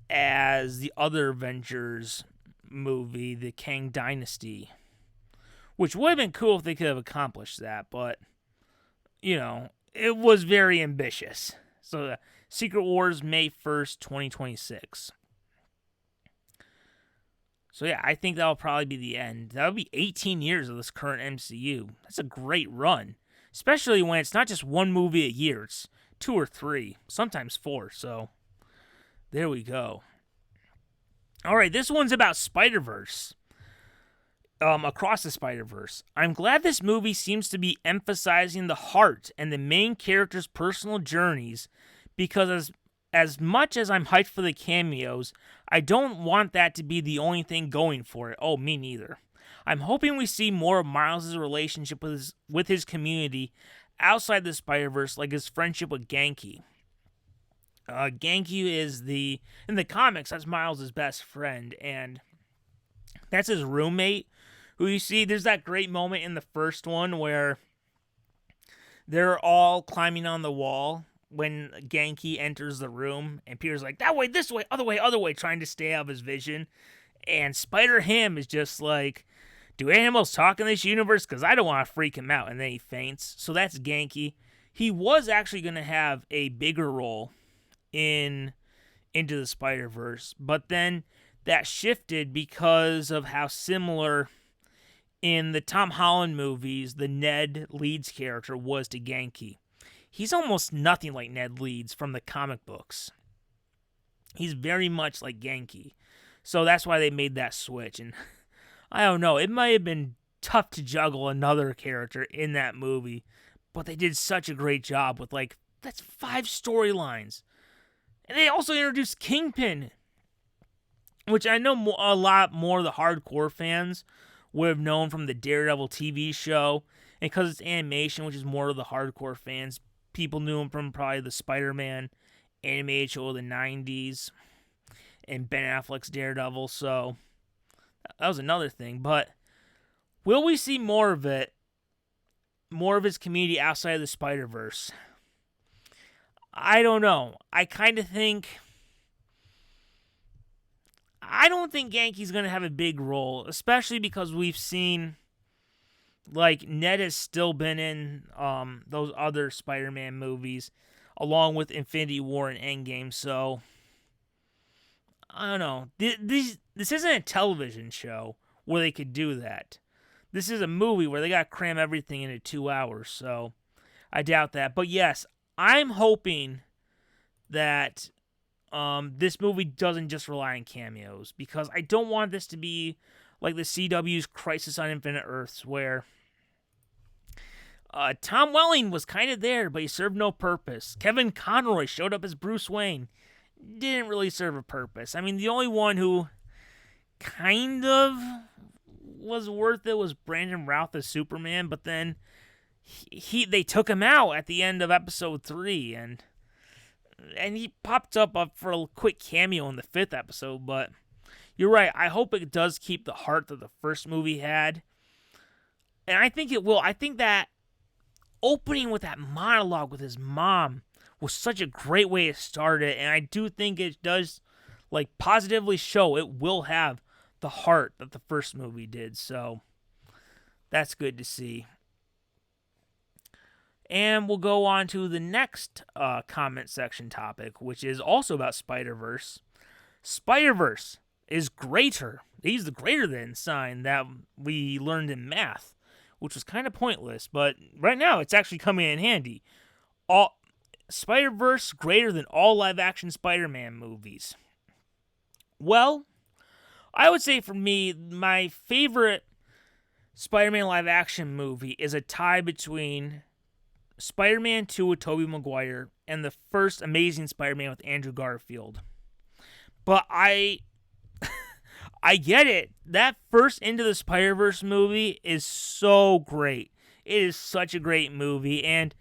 Speaker 1: as the other Avengers movie, the Kang Dynasty, which would have been cool if they could have accomplished that, but, it was very ambitious. So, Secret Wars, May 1st, 2026. So yeah, I think that'll probably be the end. That'll be 18 years of this current MCU. That's a great run. Especially when it's not just one movie a year. It's 2 or 3, sometimes 4. So there we go. Alright, this one's about Spider-Verse. Across the Spider-Verse. I'm glad this movie seems to be emphasizing the heart and the main character's personal journeys, because as much as I'm hyped for the cameos, I don't want that to be the only thing going for it. Oh, me neither. I'm hoping we see more of Miles' relationship with his community outside the Spider-Verse, like his friendship with Genki. Genki is in the comics, that's Miles' best friend, and that's his roommate, who you see, there's that great moment in the first one where they're all climbing on the wall when Genki enters the room, and Peter's like, that way, this way, other way, trying to stay out of his vision. And Spider-Ham is just like, do animals talk in this universe? Because I don't want to freak him out. And then he faints. So that's Genki. He was actually going to have a bigger role in Into the Spider-Verse, but then that shifted because of how similar in the Tom Holland movies the Ned Leeds character was to Genki. He's almost nothing like Ned Leeds from the comic books. He's very much like Genki. So that's why they made that switch. And I don't know, it might have been tough to juggle another character in that movie, but they did such a great job with, that's 5 storylines. And they also introduced Kingpin, which I know a lot more of the hardcore fans would have known from the Daredevil TV show. And because it's animation, which is more of the hardcore fans, people knew him from probably the Spider-Man animated show of the 90s and Ben Affleck's Daredevil. So that was another thing. But will we see more of it? More of his community outside of the Spider-Verse? I don't know. I don't think Genki's going to have a big role, especially because we've seen, Ned has still been in those other Spider-Man movies, along with Infinity War and Endgame, so I don't know. This isn't a television show where they could do that. This is a movie where they got to cram everything into 2 hours, so I doubt that. But yes, I'm hoping that this movie doesn't just rely on cameos, because I don't want this to be like the CW's Crisis on Infinite Earths, where Tom Welling was kind of there, but he served no purpose. Kevin Conroy showed up as Bruce Wayne. Didn't really serve a purpose. I mean, the only one who kind of was worth it was Brandon Routh as Superman, but then they took him out at the end of episode 3, and he popped up for a quick cameo in the 5th episode, but you're right. I hope it does keep the heart that the first movie had, and I think it will. I think that opening with that monologue with his mom was such a great way to start it, and I do think it does positively show it will have the heart that the first movie did, so that's good to see. And we'll go on to the next comment section topic, which is also about Spider-Verse. Spider-Verse is greater. They use the greater than sign that we learned in math, which was kind of pointless, but right now it's actually coming in handy. Spider-Verse greater than all live-action Spider-Man movies. Well, I would say for me, my favorite Spider-Man live-action movie is a tie between Spider-Man 2 with Tobey Maguire and the first Amazing Spider-Man with Andrew Garfield. But I get it. That first Into the Spider-Verse movie is so great. It is such a great movie, and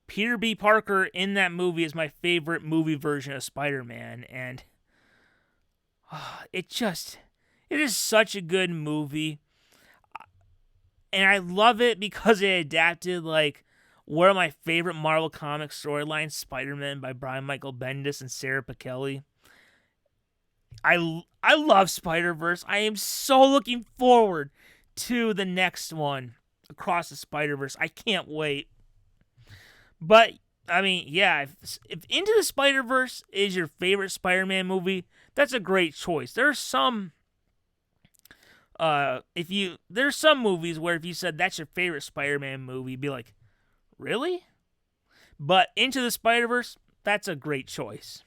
Speaker 1: Peter B. Parker in that movie is my favorite movie version of Spider-Man, and it is such a good movie. And I love it because it adapted like one of my favorite Marvel Comics storylines, Spider-Man by Brian Michael Bendis and Sarah Pichelli. I love Spider-Verse. I am so looking forward to the next one, Across the Spider-Verse. I can't wait. But I mean, yeah, if Into the Spider-Verse is your favorite Spider-Man movie, that's a great choice. There's some there's some movies where if you said that's your favorite Spider-Man movie, you'd be like, really? But Into the Spider-Verse, that's a great choice.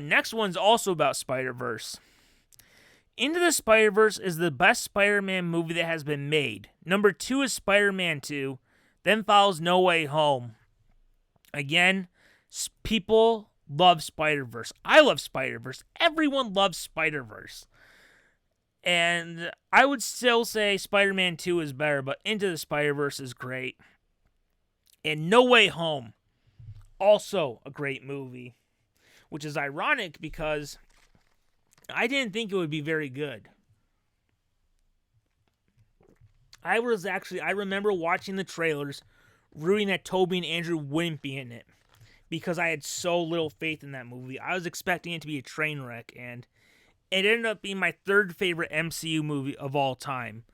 Speaker 1: Next one's also about Spider-Verse. Into the Spider-Verse is the best Spider-Man movie that has been made. Number 2 is Spider-Man 2. Then follows No Way Home. Again, people love Spider-Verse. I love Spider-Verse. Everyone loves Spider-Verse. And I would still say Spider-Man 2 is better, but Into the Spider-Verse is great. And No Way Home, also a great movie. Which is ironic because I didn't think it would be very good. I remember watching the trailers, rooting that Tobey and Andrew wouldn't be in it. Because I had so little faith in that movie. I was expecting it to be a train wreck, and it ended up being my third favorite MCU movie of all time.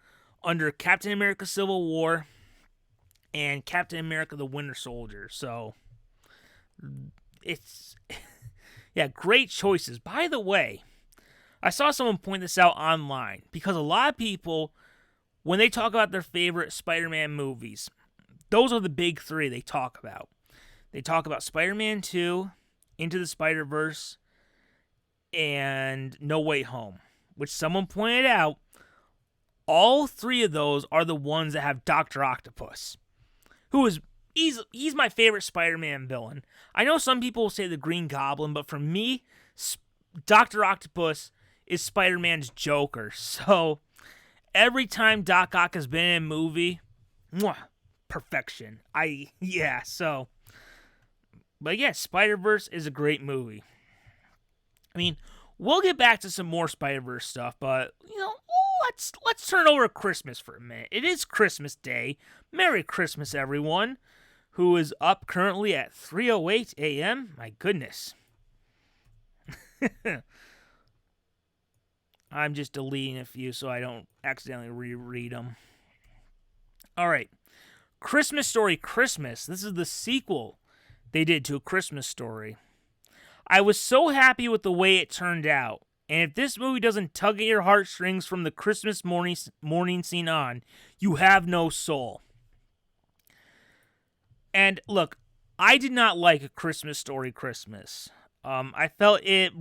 Speaker 1: Under Captain America Civil War and Captain America the Winter Soldier. So, it's... yeah, great choices. By the way, I saw someone point this out online because a lot of people, when they talk about their favorite Spider-Man movies, those are the big 3 they talk about. They talk about Spider-Man 2, Into the Spider-Verse, and No Way Home, which someone pointed out, all 3 of those are the ones that have Dr. Octopus, who is he's my favorite Spider-Man villain. I know some people will say the Green Goblin, but for me, Dr. Octopus is Spider-Man's Joker. So every time Doc Ock has been in a movie, perfection. But yeah, Spider-Verse is a great movie. I mean, we'll get back to some more Spider-Verse stuff, but let's turn over Christmas for a minute. It is Christmas Day. Merry Christmas, everyone. Who is up currently at 3:08 a.m. My goodness. I'm just deleting a few so I don't accidentally reread them. Alright. Christmas Story Christmas. This is the sequel they did to A Christmas Story. I was so happy with the way it turned out. And if this movie doesn't tug at your heartstrings from the Christmas morning scene on, you have no soul. And look, I did not like A Christmas Story Christmas. I felt it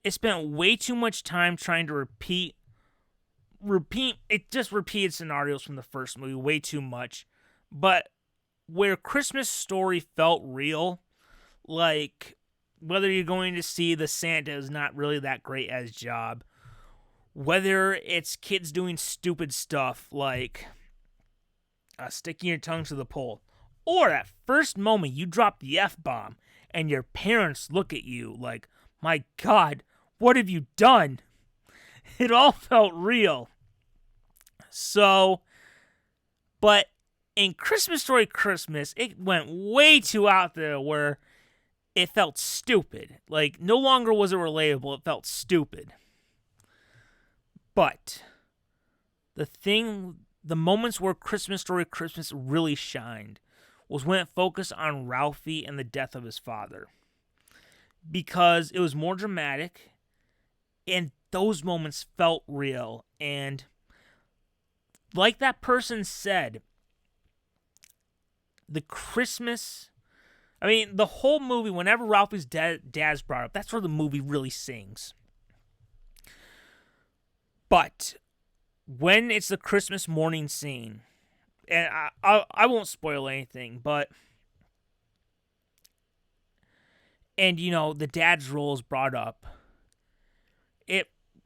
Speaker 1: spent way too much time trying to repeat. It just repeated scenarios from the first movie way too much. But where Christmas Story felt real, like whether you're going to see the Santa is not really that great at his job, whether it's kids doing stupid stuff like sticking your tongue to the pole, or that first moment you drop the F-bomb and your parents look at you like, my God, what have you done? It all felt real. So, but in Christmas Story Christmas, it went way too out there where it felt stupid. Like, no longer was it relatable, it felt stupid. But the moments where Christmas Story Christmas really shined was when it focused on Ralphie and the death of his father. Because it was more dramatic, and those moments felt real. And like that person said, the whole movie, whenever Ralphie's dad's brought up, that's where the movie really sings. But when it's the Christmas morning scene, and I won't spoil anything, but and the dad's role is brought up.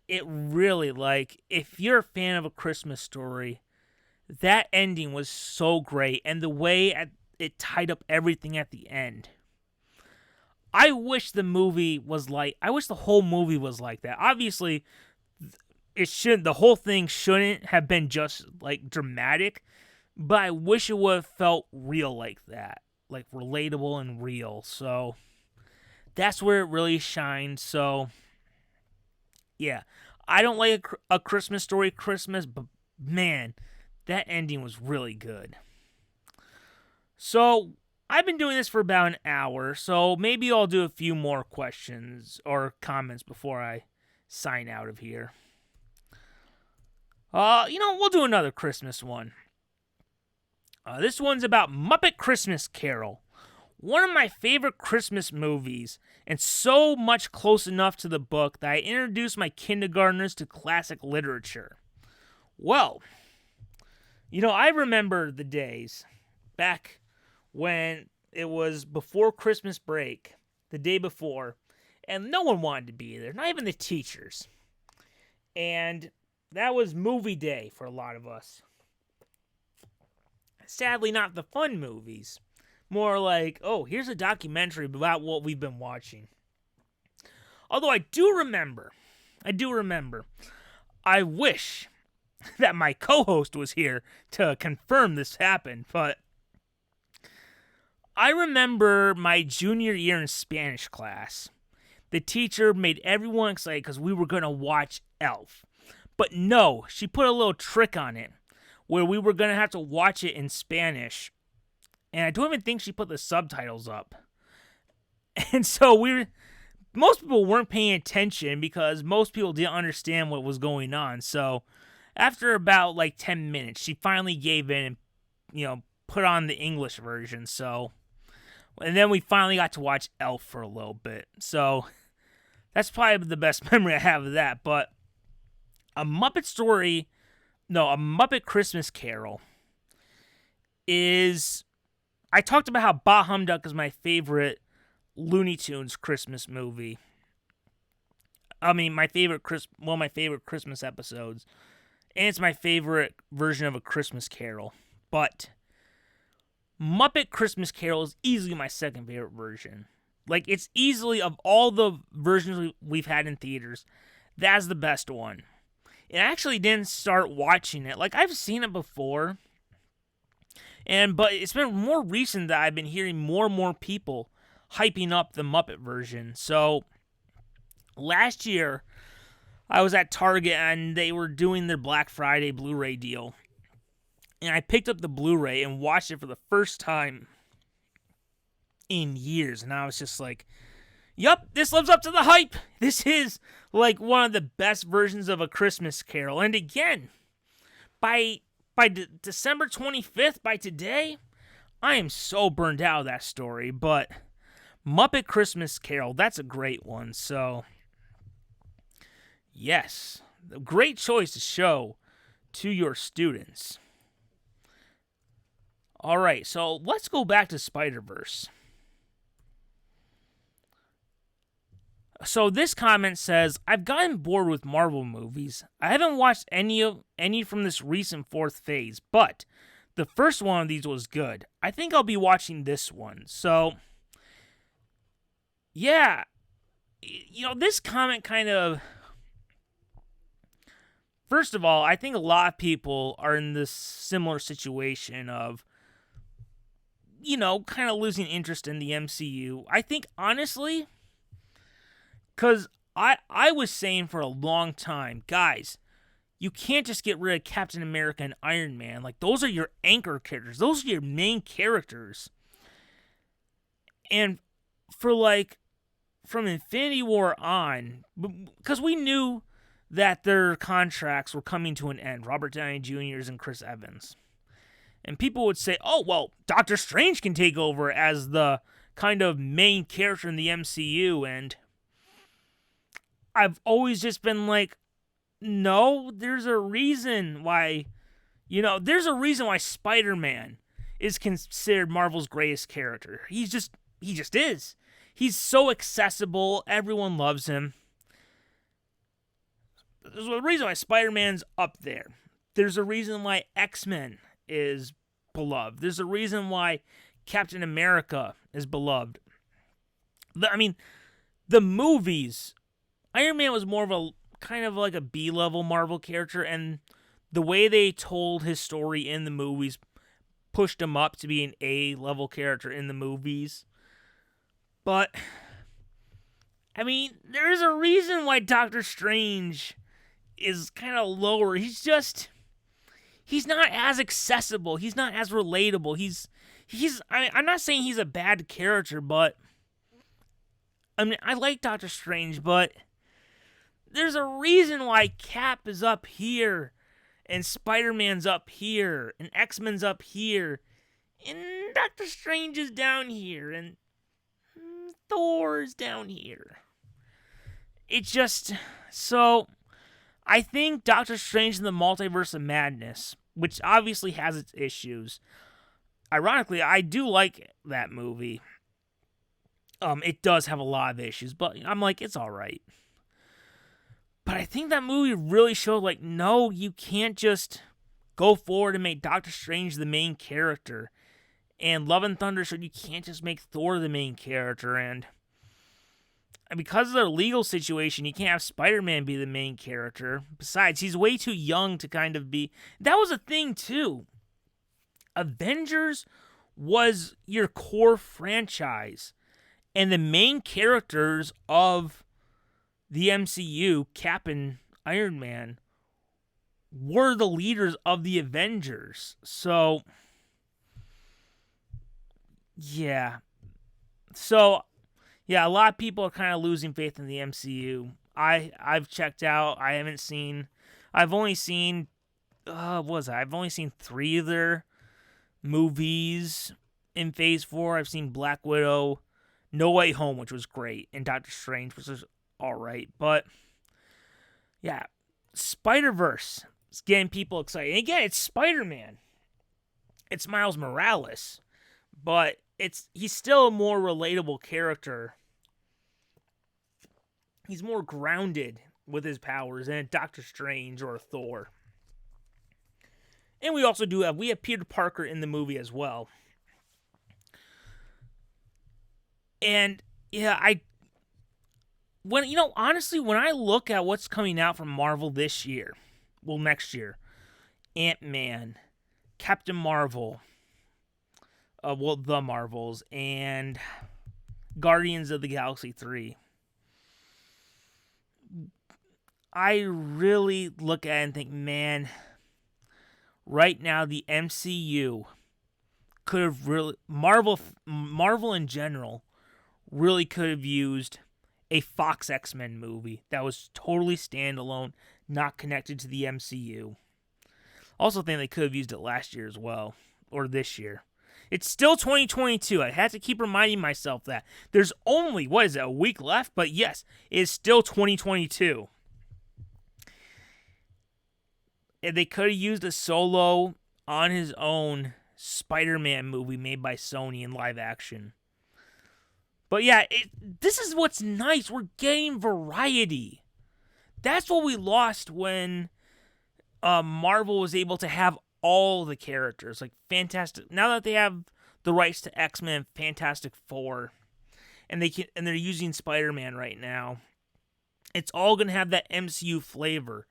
Speaker 1: It really, like, if you're a fan of A Christmas Story, that ending was so great, and the way it tied up everything at the end. I wish the movie was like, I wish the whole movie was like that. Obviously, the whole thing shouldn't have been just like dramatic, but I wish it would have felt real like that, like relatable and real. So that's where it really shines. So yeah, I don't like a Christmas Story Christmas, but man, that ending was really good. So I've been doing this for about an hour, so maybe I'll do a few more questions or comments before I sign out of here. We'll do another Christmas one. This one's about Muppet Christmas Carol. One of my favorite Christmas movies, and so much close enough to the book that I introduced my kindergartners to classic literature. Well, I remember the days back when it was before Christmas break, the day before, and no one wanted to be there, not even the teachers. And that was movie day for a lot of us. Sadly, not the fun movies. More like, oh, here's a documentary about what we've been watching. Although I do remember, I wish that my co-host was here to confirm this happened, but I remember my junior year in Spanish class. The teacher made everyone excited because we were going to watch Elf. But no, she put a little trick on it where we were going to have to watch it in Spanish. And I don't even think she put the subtitles up. And so most people weren't paying attention because most people didn't understand what was going on. So after about 10 minutes, she finally gave in and, put on the English version. And then we finally got to watch Elf for a little bit. So that's probably the best memory I have of that. But a Muppet Christmas Carol is... I talked about how Bah Humduck is my favorite Looney Tunes Christmas movie. I mean, one of my favorite Christmas episodes. And it's my favorite version of A Christmas Carol. But Muppet Christmas Carol is easily my second favorite version. It's easily, of all the versions we've had in theaters, that's the best one. And I actually didn't start watching it. I've seen it before. But it's been more recent that I've been hearing more and more people hyping up the Muppet version. So last year, I was at Target and they were doing their Black Friday Blu-ray deal. And I picked up the Blu-ray and watched it for the first time in years. And I was just like, yup, this lives up to the hype. This is one of the best versions of A Christmas Carol. And again, by December 25th, by today, I am so burned out of that story. But Muppet Christmas Carol, that's a great one. So, yes, a great choice to show to your students. All right, so let's go back to Spider-Verse. So this comment says, I've gotten bored with Marvel movies. I haven't watched any from this recent fourth phase, but the first one of these was good. I think I'll be watching this one. So, yeah, this comment kind of... First of all, I think a lot of people are in this similar situation of, kind of losing interest in the MCU. I think, honestly... Because I was saying for a long time, guys, you can't just get rid of Captain America and Iron Man. Those are your anchor characters. Those are your main characters. And for, from Infinity War on, because we knew that their contracts were coming to an end, Robert Downey Jr.'s and Chris Evans. And people would say, oh, well, Doctor Strange can take over as the kind of main character in the MCU, and... I've always just been like, no, there's a reason why, there's a reason why Spider-Man is considered Marvel's greatest character. He just is. He's so accessible. Everyone loves him. There's a reason why Spider-Man's up there. There's a reason why X-Men is beloved. There's a reason why Captain America is beloved. I mean, the movies, Iron Man was more of a kind of like a B-level Marvel character, and the way they told his story in the movies pushed him up to be an A-level character in the movies. But I mean, there's a reason why Doctor Strange is kind of lower. He's not as accessible. He's not as relatable. I'm not saying he's a bad character, but I mean, I like Doctor Strange, but there's a reason why Cap is up here and Spider-Man's up here and X-Men's up here and Doctor Strange is down here and Thor's down here. It's just so I think Doctor Strange in the Multiverse of Madness, which obviously has its issues. Ironically, I do like that movie. It does have a lot of issues, but I'm like, it's all right. But I think that movie really showed, like, no, you can't just go forward and make Doctor Strange the main character. And Love and Thunder showed you can't just make Thor the main character. And because of their legal situation, you can't have Spider-Man be the main character. Besides, he's way too young to kind of be... That was a thing, too. Avengers was your core franchise. And the main characters of the MCU, Cap and Iron Man, were the leaders of the Avengers. So, yeah. Yeah, a lot of people are kind of losing faith in the MCU. I've checked out. I've only seen 3 of their movies in Phase 4. I've seen Black Widow, No Way Home, which was great, and Doctor Strange, which was alright. But, yeah, Spider-Verse is getting people excited. And again, it's Spider-Man. It's Miles Morales. But he's still a more relatable character. He's more grounded with his powers than a Doctor Strange or a Thor. And we also have Peter Parker in the movie as well. And yeah, honestly, when I look at what's coming out from Marvel this year, next year, Ant-Man, Captain Marvel, the Marvels, and Guardians of the Galaxy 3. I really look at it and think, man, right now the MCU could have really... Marvel in general really could have used a Fox X-Men movie that was totally standalone, not connected to the MCU. Also think they could have used it last year as well, or this year. It's still 2022. I had to keep reminding myself that. There's only, a week left? But yes, it's still 2022. And they could have used a solo, on his own, Spider-Man movie made by Sony in live action. But yeah, this is what's nice. We're getting variety. That's what we lost when Marvel was able to have all the characters, like Fantastic. Now that they have the rights to X-Men, Fantastic Four, and they're using Spider-Man right now, it's all gonna have that MCU flavor.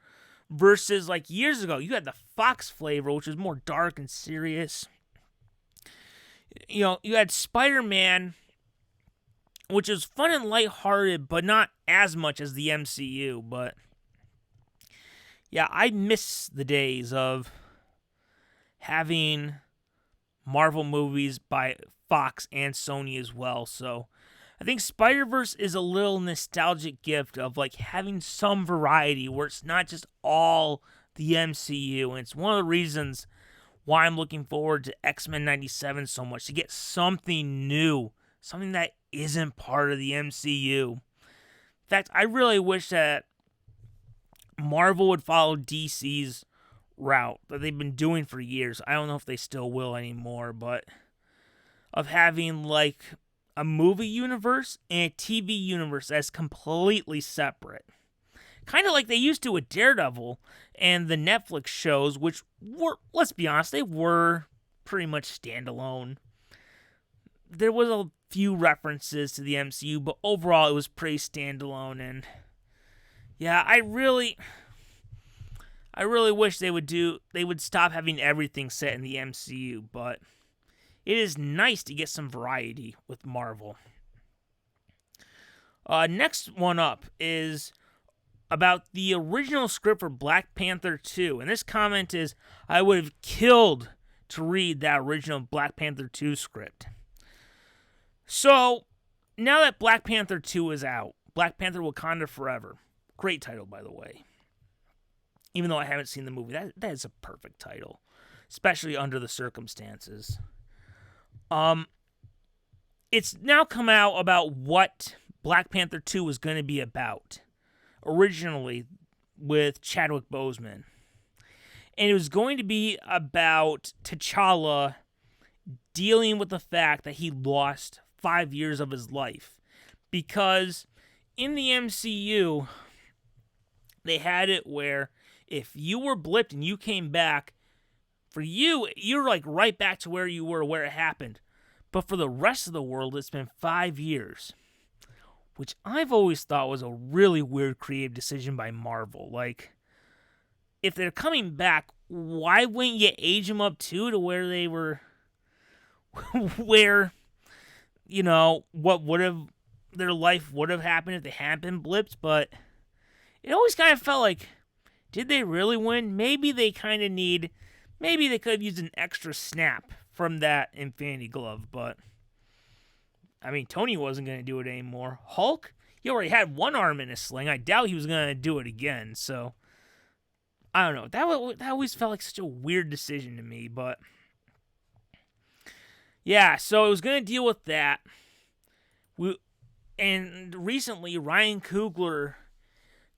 Speaker 1: Versus like years ago, you had the Fox flavor, which was more dark and serious. You had Spider-Man, which is fun and lighthearted, but not as much as the MCU. But yeah, I miss the days of having Marvel movies by Fox and Sony as well. So I think Spider-Verse is a little nostalgic gift of like having some variety where it's not just all the MCU. And it's one of the reasons why I'm looking forward to X-Men 97 so much, to get something new, something that isn't part of the MCU. In fact, I really wish that Marvel would follow DC's route that they've been doing for years. I don't know if they still will anymore, but of having like a movie universe and a TV universe that's completely separate. Kind of like they used to with Daredevil and the Netflix shows, which were, let's be honest, they were pretty much standalone. there was a few references to the MCU, but overall it was pretty standalone. And yeah, I really wish they would stop having everything set in the MCU, but it is nice to get some variety with Marvel. Next one up is about the original script for Black Panther 2. And this comment is, I would have killed to read that original Black Panther 2 script. So, now that Black Panther 2 is out, Black Panther Wakanda Forever. Great title, by the way. Even though I haven't seen the movie, that is a perfect title. Especially under the circumstances. It's now come out about what Black Panther 2 was going to be about. Originally, with Chadwick Boseman. And it was going to be about T'Challa dealing with the fact that he lost 5 years of his life. Because in the MCU, they had it where if you were blipped and you came back, for you, you're like right back to where you were, where it happened. But for the rest of the world, it's been 5 years. Which I've always thought was a really weird creative decision by Marvel. Like, if they're coming back, why wouldn't you age them up too to where they were, where, you know, what would have, their life would have happened if they hadn't been blipped? But it always kind of felt like, did they really win? Maybe they kind of maybe they could have used an extra snap from that Infinity Glove, but I mean, Tony wasn't going to do it anymore. Hulk, he already had one arm in a sling. I doubt he was going to do it again. So, I don't know. That always felt like such a weird decision to me. But, yeah, so it was going to deal with that. And recently, Ryan Coogler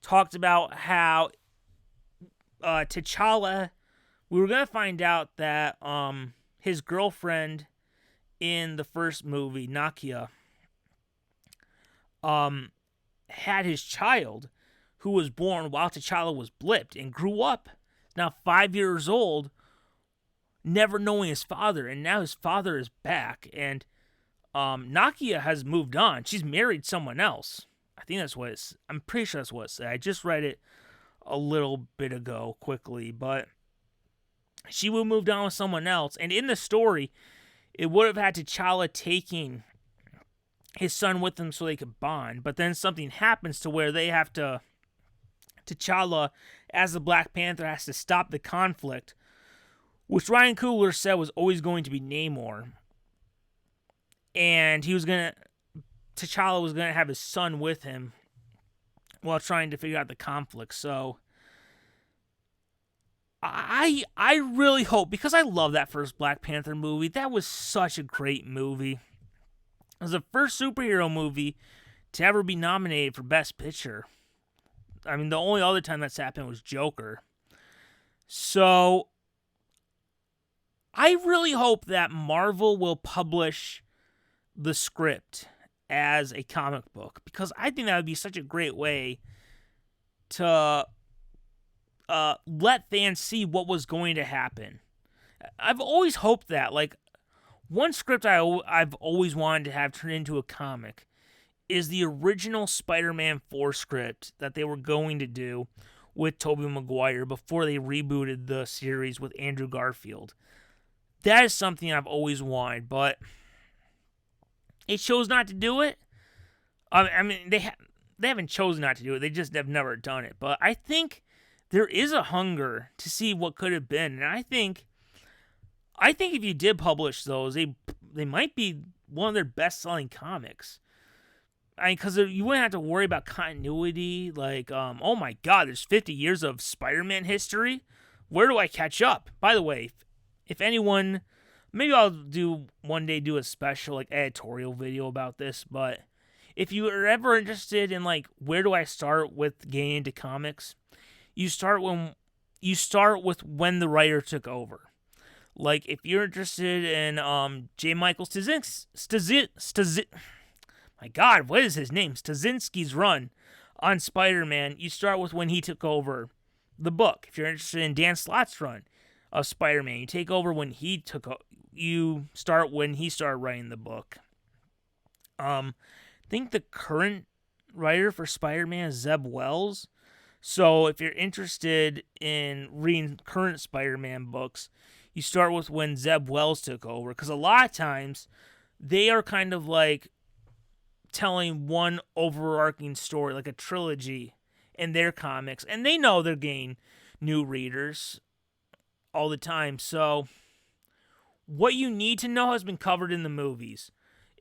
Speaker 1: talked about how T'Challa, we were going to find out that his girlfriend in the first movie, Nakia, had his child, who was born while T'Challa was blipped and grew up, now 5 years old, never knowing his father, and now his father is back, and Nakia has moved on. She's married someone else. I think that's what it's, I'm pretty sure that's what it said. I just read it a little bit ago, quickly, but she would moved on with someone else, and in the story, it would have had T'Challa taking his son with him so they could bond. But then something happens to where they have to... T'Challa, as the Black Panther, has to stop the conflict, which Ryan Coogler said was always going to be Namor. And T'Challa was going to have his son with him while trying to figure out the conflict. So I really hope, because I love that first Black Panther movie. That was such a great movie. It was the first superhero movie to ever be nominated for Best Picture. I mean, the only other time that's happened was Joker. So I really hope that Marvel will publish the script as a comic book, because I think that would be such a great way to let fans see what was going to happen. I've always hoped that, like, one script I've always wanted to have turned into a comic is the original Spider-Man 4 script that they were going to do with Tobey Maguire before they rebooted the series with Andrew Garfield. That is something I've always wanted, but it chose not to do it. I mean, they haven't chosen not to do it. They just have never done it. But I think there is a hunger to see what could have been, and I think if you did publish those, they might be one of their best-selling comics. I mean, because you wouldn't have to worry about continuity. Like, oh my God, there's 50 years of Spider-Man history. Where do I catch up? By the way, if anyone, maybe I'll one day do a special like editorial video about this. But if you are ever interested in like where do I start with getting into comics, you start with when the writer took over. Like if you're interested in J. Michael my God, what is his name? Straczynski's run on Spider-Man, you start with when he took over the book. If you're interested in Dan Slott's run, of Spider-Man. You take over when he took. You start when he started writing the book. I think the current writer for Spider-Man is Zeb Wells. So if you're interested in reading current Spider-Man books, you start with when Zeb Wells took over, because a lot of times they are kind of like telling one overarching story, like a trilogy in their comics, and they know they're getting new readers all the time. So what you need to know has been covered in the movies.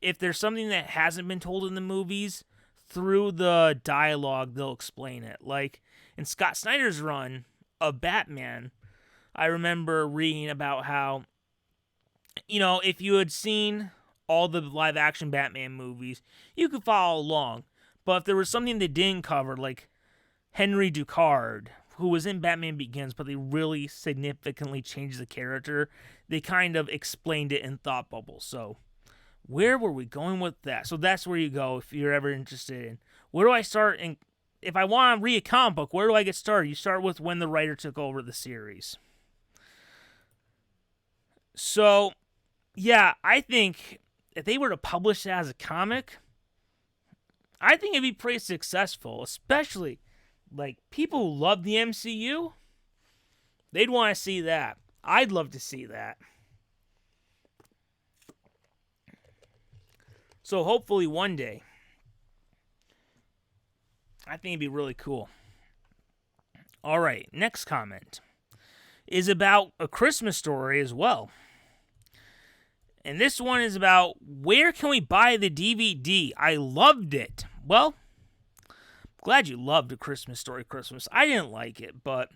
Speaker 1: If there's something that hasn't been told in the movies, through the dialogue, they'll explain it. Like in Scott Snyder's run of Batman, I remember reading about how, if you had seen all the live action Batman movies, you could follow along. But if there was something they didn't cover, like Henry Ducard, who was in Batman Begins, but they really significantly changed the character, they kind of explained it in Thought Bubble. So where were we going with that? So that's where you go if you're ever interested in, where do I start? And if I want to read a comic book, where do I get started? You start with when the writer took over the series. So, yeah, I think if they were to publish it as a comic, I think it'd be pretty successful, especially like people who love the MCU. They'd want to see that. I'd love to see that. So hopefully one day, I think it'd be really cool. All right, next comment is about A Christmas Story as well. And this one is about, where can we buy the DVD? I loved it. Well, glad you loved A Christmas Story Christmas. I didn't like it, but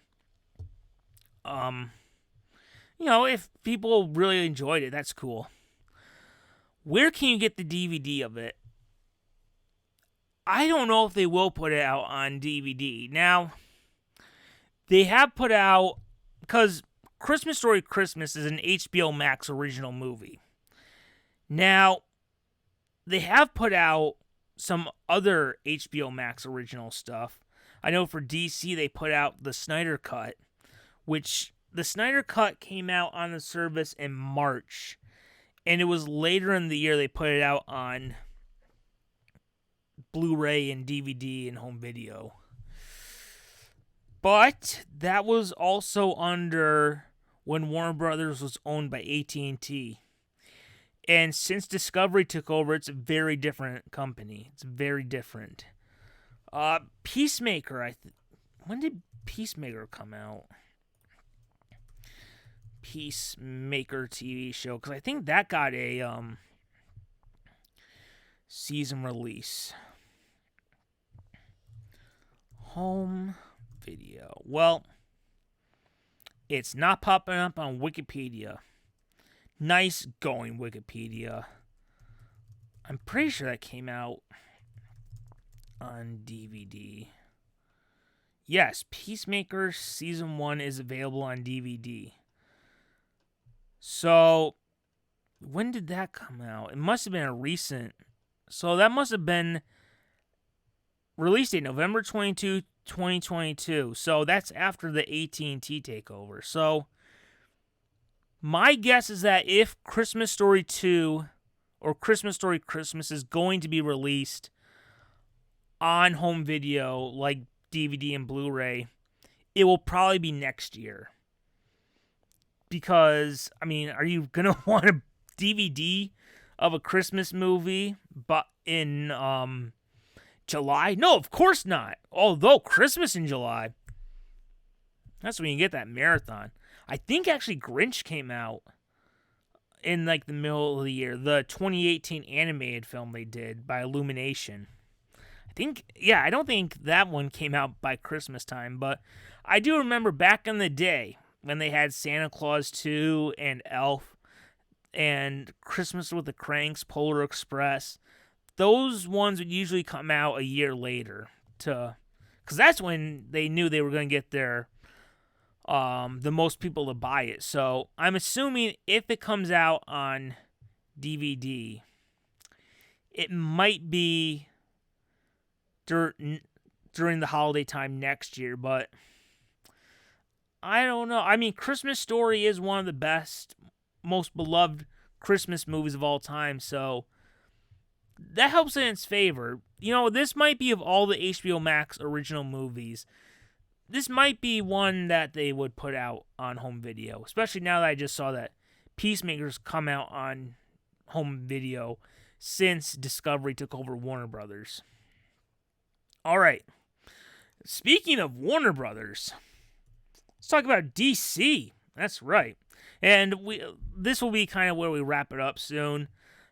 Speaker 1: if people really enjoyed it, that's cool. Where can you get the DVD of it? I don't know if they will put it out on DVD. Now, they have put out, because Christmas Story Christmas is an HBO Max original movie. Now, they have put out some other HBO Max original stuff. I know for DC, they put out the Snyder Cut, which the Snyder Cut came out on the service in March. And it was later in the year they put it out on Blu-ray and DVD and home video. But that was also under when Warner Brothers was owned by AT&T. And since Discovery took over, it's a very different company. It's very different. Peacemaker, when did Peacemaker come out? Peacemaker TV show, because I think that got a season release. Home video. Well, it's not popping up on Wikipedia. Nice going, Wikipedia. I'm pretty sure that came out on DVD. Yes, Peacemaker Season 1 is available on DVD. So, when did that come out? It must have been a recent. So, that must have been released date November 22, 2022. So, that's after the AT&T takeover. So, my guess is that if Christmas Story 2 or Christmas Story Christmas is going to be released on home video, like DVD and Blu-ray, it will probably be next year. Because, are you going to want a DVD of a Christmas movie but in July? No, of course not. Although Christmas in July, that's when you get that marathon. I think actually Grinch came out in like the middle of the year. The 2018 animated film they did by Illumination. I don't think that one came out by Christmas time, but I do remember back in the day when they had Santa Claus 2 and Elf and Christmas with the Cranks, Polar Express. Those ones would usually come out a year later, because that's when they knew they were going to get their the most people to buy it. So I'm assuming if it comes out on DVD, it might be during the holiday time next year, but I don't know. I mean, Christmas Story is one of the best, most beloved Christmas movies of all time, so that helps in its favor. This might be of all the HBO Max original movies, this might be one that they would put out on home video, especially now that I just saw that Peacemaker's come out on home video since Discovery took over Warner Brothers. All right. Speaking of Warner Brothers, let's talk about DC. That's right. And this will be kind of where we wrap it up soon.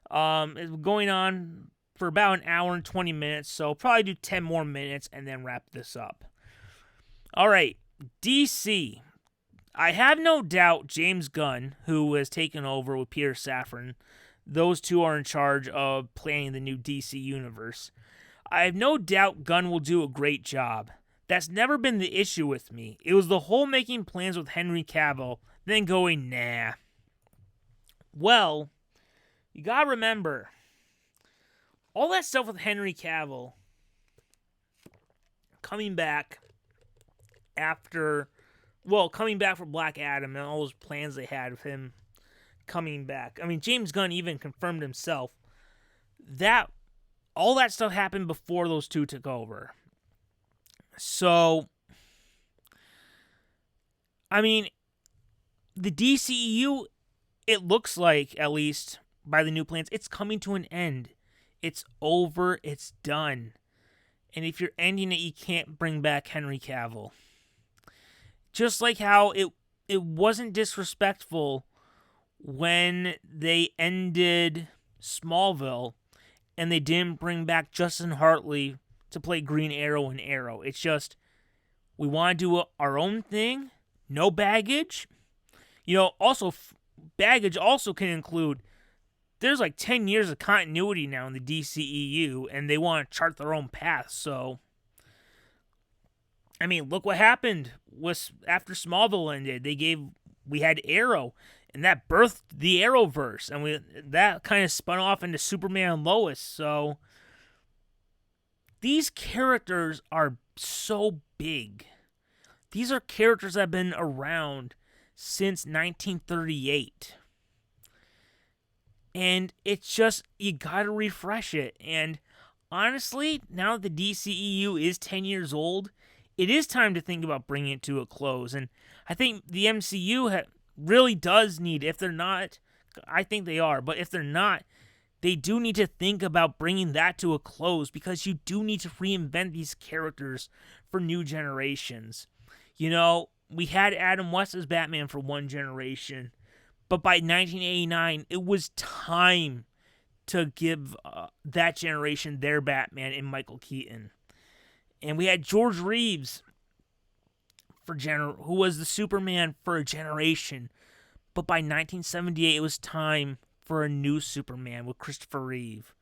Speaker 1: It's going on for about an hour and 20 minutes, so I'll probably do 10 more minutes and then wrap this up. All right, DC. I have no doubt James Gunn, who has taken over with Peter Safran, those two are in charge of planning the new DC universe. I have no doubt Gunn will do a great job. That's never been the issue with me. It was the whole making plans with Henry Cavill, then going, nah. Well, you gotta remember, all that stuff with Henry Cavill coming back for Black Adam and all those plans they had of him coming back. I mean, James Gunn even confirmed himself that all that stuff happened before those two took over. So, I mean, the DCEU, it looks like, at least by the new plans, it's coming to an end. It's over. It's done. And if you're ending it, you can't bring back Henry Cavill. Just like how it wasn't disrespectful when they ended Smallville and they didn't bring back Justin Hartley to play Green Arrow and Arrow. It's just, we want to do our own thing, no baggage. Also, baggage also can include, there's like 10 years of continuity now in the DCEU, and they want to chart their own path, so I mean, look what happened after Smallville ended. We had Arrow, and that birthed the Arrowverse, and that kind of spun off into Superman and Lois. So these characters are so big. These are characters that have been around since 1938. And it's just, you gotta refresh it. And honestly, now that the DCEU is 10 years old, it is time to think about bringing it to a close. And I think the MCU really does need, if they're not, I think they are, but if they're not, they do need to think about bringing that to a close, because you do need to reinvent these characters for new generations. We had Adam West as Batman for one generation, but by 1989, it was time to give that generation their Batman in Michael Keaton. And we had George Reeves who was the Superman for a generation. But by 1978, it was time for a new Superman with Christopher Reeve.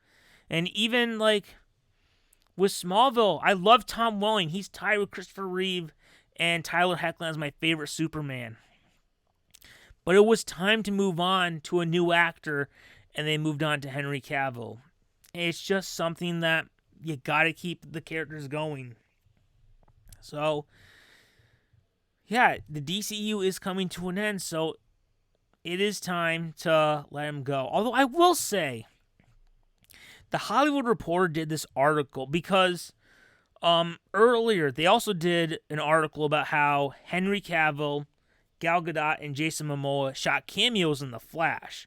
Speaker 1: And even with Smallville, I love Tom Welling. He's tied with Christopher Reeve and Tyler Hoechlin as my favorite Superman. But it was time to move on to a new actor, and they moved on to Henry Cavill. And it's just something that you gotta keep the characters going. So, yeah, the DCU is coming to an end, so it is time to let him go. Although I will say, the Hollywood Reporter did this article because earlier they also did an article about how Henry Cavill, Gal Gadot, and Jason Momoa shot cameos in The Flash,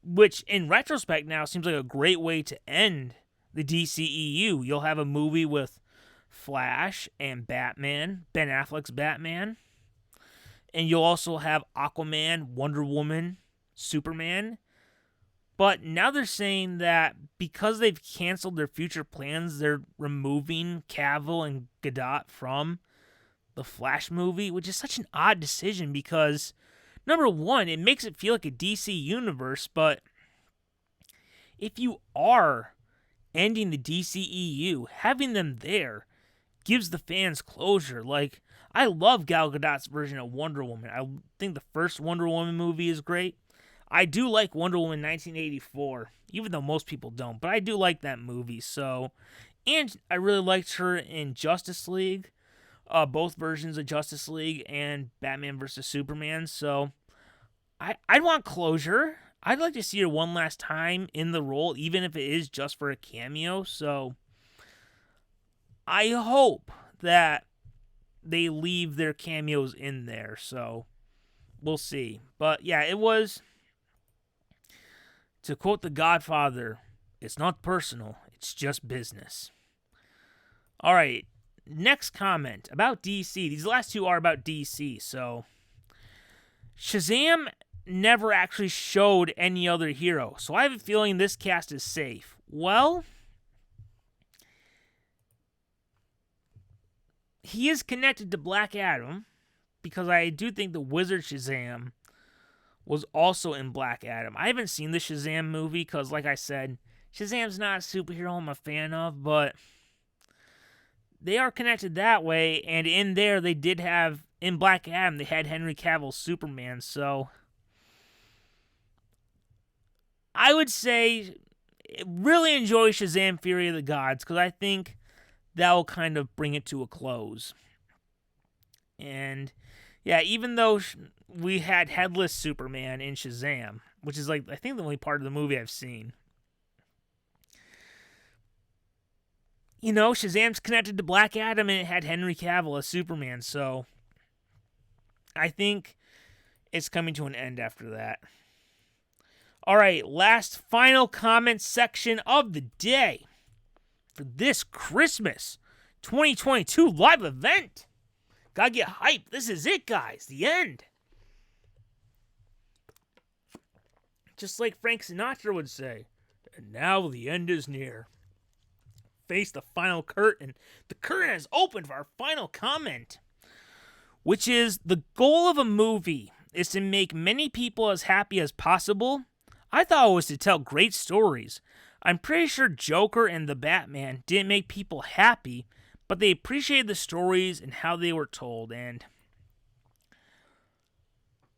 Speaker 1: which in retrospect now seems like a great way to end the DCEU. You'll have a movie with Flash and Batman, Ben Affleck's Batman, and you'll also have Aquaman, Wonder Woman, Superman. But now they're saying that because they've canceled their future plans, they're removing Cavill and Gadot from the Flash movie, which is such an odd decision because, number one, it makes it feel like a DC universe, but if you are ending the DCEU, having them there gives the fans closure. I love Gal Gadot's version of Wonder Woman. I think the first Wonder Woman movie is great. I do like Wonder Woman 1984, even though most people don't, but I do like that movie. So, and I really liked her in Justice League. both versions of Justice League and Batman vs Superman. So I'd want closure. I'd like to see her one last time in the role, even if it is just for a cameo. So I hope that they leave their cameos in there. So we'll see. But yeah, it was, to quote The Godfather, it's not personal, it's just business. All right, next comment about DC. These last two are about DC. So Shazam never actually showed any other hero, so I have a feeling this cast is safe. Well, he is connected to Black Adam, because I do think the Wizard Shazam was also in Black Adam. I haven't seen the Shazam movie because, like I said, Shazam's not a superhero I'm a fan of, but they are connected that way, and in there they did have, in Black Adam, they had Henry Cavill's Superman, so I would say really enjoy Shazam Fury of the Gods, because I think that will kind of bring it to a close. And yeah, even though we had Headless Superman in Shazam, which is like, I think the only part of the movie I've seen, you know, Shazam's connected to Black Adam and it had Henry Cavill as Superman, so I think it's coming to an end after that. All right, last final comment section of the day for this Christmas 2022 live event. Gotta get hyped. This is it, guys. The end. Just like Frank Sinatra would say, and now the end is near. Face the final curtain. The curtain has opened for our final comment, which is, the goal of a movie is to make many people as happy as possible. I thought it was to tell great stories. I'm pretty sure Joker and the Batman didn't make people happy, but they appreciated the stories and how they were told. And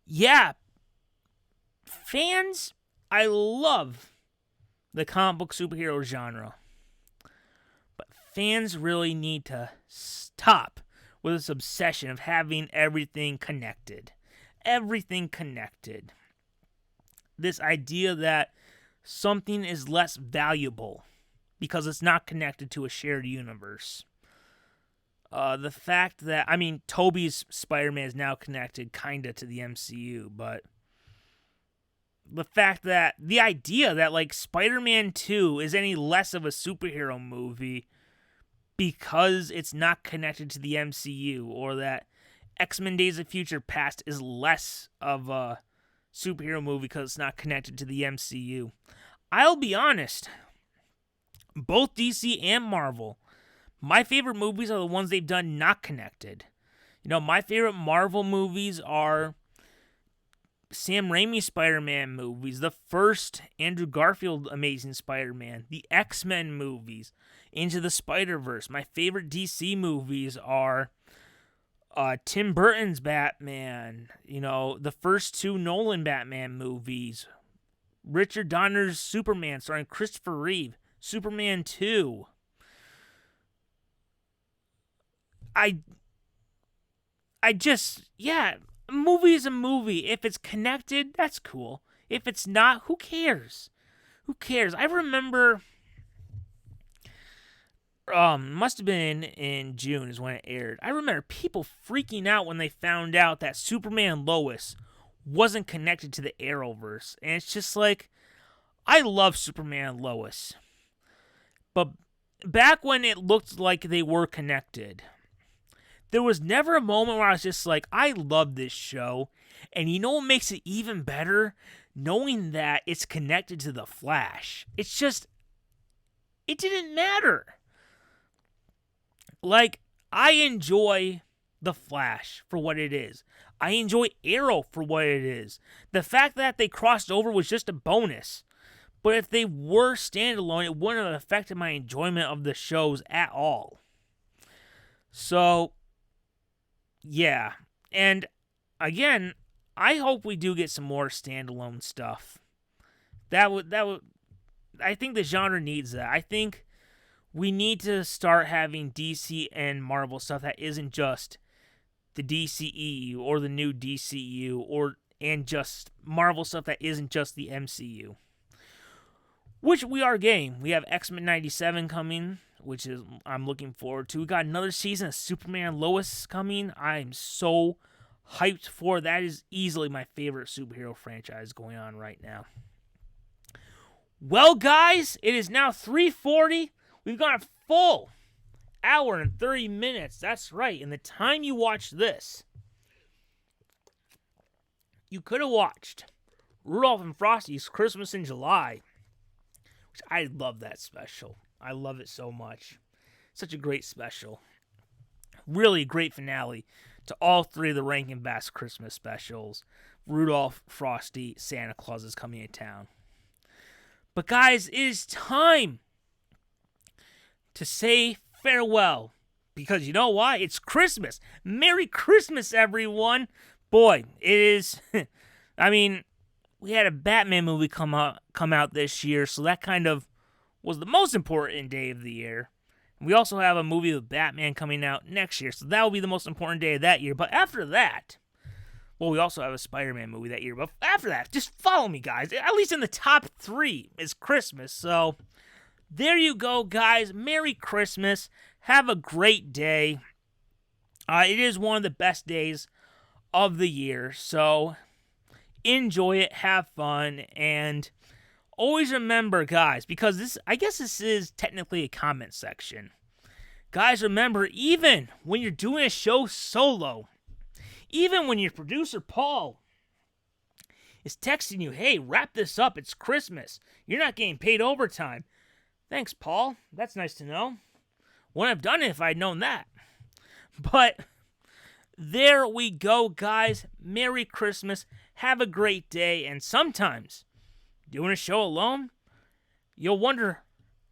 Speaker 1: yeah, fans, I love the comic book superhero genre, but fans really need to stop with this obsession of having everything connected. Everything connected. This idea that something is less valuable because it's not connected to a shared universe. The fact that, I mean, Tobey's Spider-Man is now connected kinda to the MCU, but the fact that, the idea that, like, Spider-Man 2 is any less of a superhero movie because it's not connected to the MCU, or that X-Men Days of Future Past is less of a superhero movie because it's not connected to the MCU. I'll be honest, both DC and Marvel, my favorite movies are the ones they've done not connected. You know, my favorite Marvel movies are Sam Raimi's Spider-Man movies, the first Andrew Garfield Amazing Spider-Man, the X-Men movies, Into the Spider-Verse. My favorite DC movies are Tim Burton's Batman, you know, the first two Nolan Batman movies, Richard Donner's Superman starring Christopher Reeve, Superman 2. I just, yeah, a movie is a movie. If it's connected, that's cool. If it's not, who cares? Who cares? I remember, must have been in June is when it aired. I remember people freaking out when they found out that Superman Lois wasn't connected to the Arrowverse. And it's just like, I love Superman Lois. But back when it looked like they were connected, there was never a moment where I was just like, I love this show. And you know what makes it even better? Knowing that it's connected to The Flash. It's just, it didn't matter. Like, I enjoy The Flash for what it is. I enjoy Arrow for what it is. The fact that they crossed over was just a bonus. But if they were standalone, it wouldn't have affected my enjoyment of the shows at all. So, yeah. And, again, I hope we do get some more standalone stuff. That would, I think the genre needs that. I think We need to start having DC and Marvel stuff that isn't just the DCEU or the new DCU and just Marvel stuff that isn't just the MCU. Which we are getting. We have X-Men 97 coming, which is I'm looking forward to. We got another season of Superman Lois coming. I'm so hyped for. That is easily my favorite superhero franchise going on right now. Well, guys, it is now 3:40. We've got a full hour and 30 minutes. That's right. And the time you watch this, you could have watched Rudolph and Frosty's Christmas in July, which I love that special. I love it so much. Such a great special. Really great finale to all three of the Rankin Bass Christmas specials. Rudolph, Frosty, Santa Claus is coming to town. But guys, it is time to say farewell. Because you know why? It's Christmas. Merry Christmas, everyone. Boy, it is. I mean, we had a Batman movie come out this year, so that kind of was the most important day of the year. We also have a movie with Batman coming out next year, so that will be the most important day of that year. But after that, well, we also have a Spider-Man movie that year. But after that, just follow me, guys. At least in the top 3 is Christmas. So there you go, guys. Merry Christmas. Have a great day. It is one of the best days of the year. So enjoy it. Have fun. And always remember, guys, because I guess this is technically a comment section. Guys, remember, even when you're doing a show solo, even when your producer, Paul, is texting you, hey, wrap this up, it's Christmas, you're not getting paid overtime. Thanks, Paul. That's nice to know. Wouldn't have done it if I'd known that. But there we go, guys. Merry Christmas. Have a great day. And sometimes, doing a show alone, you'll wonder,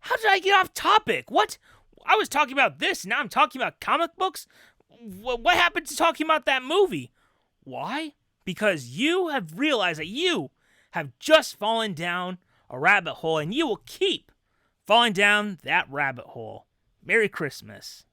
Speaker 1: how did I get off topic? What? I was talking about this, now I'm talking about comic books? What happened to talking about that movie? Why? Because you have realized that you have just fallen down a rabbit hole, and you will keep falling down that rabbit hole. Merry Christmas.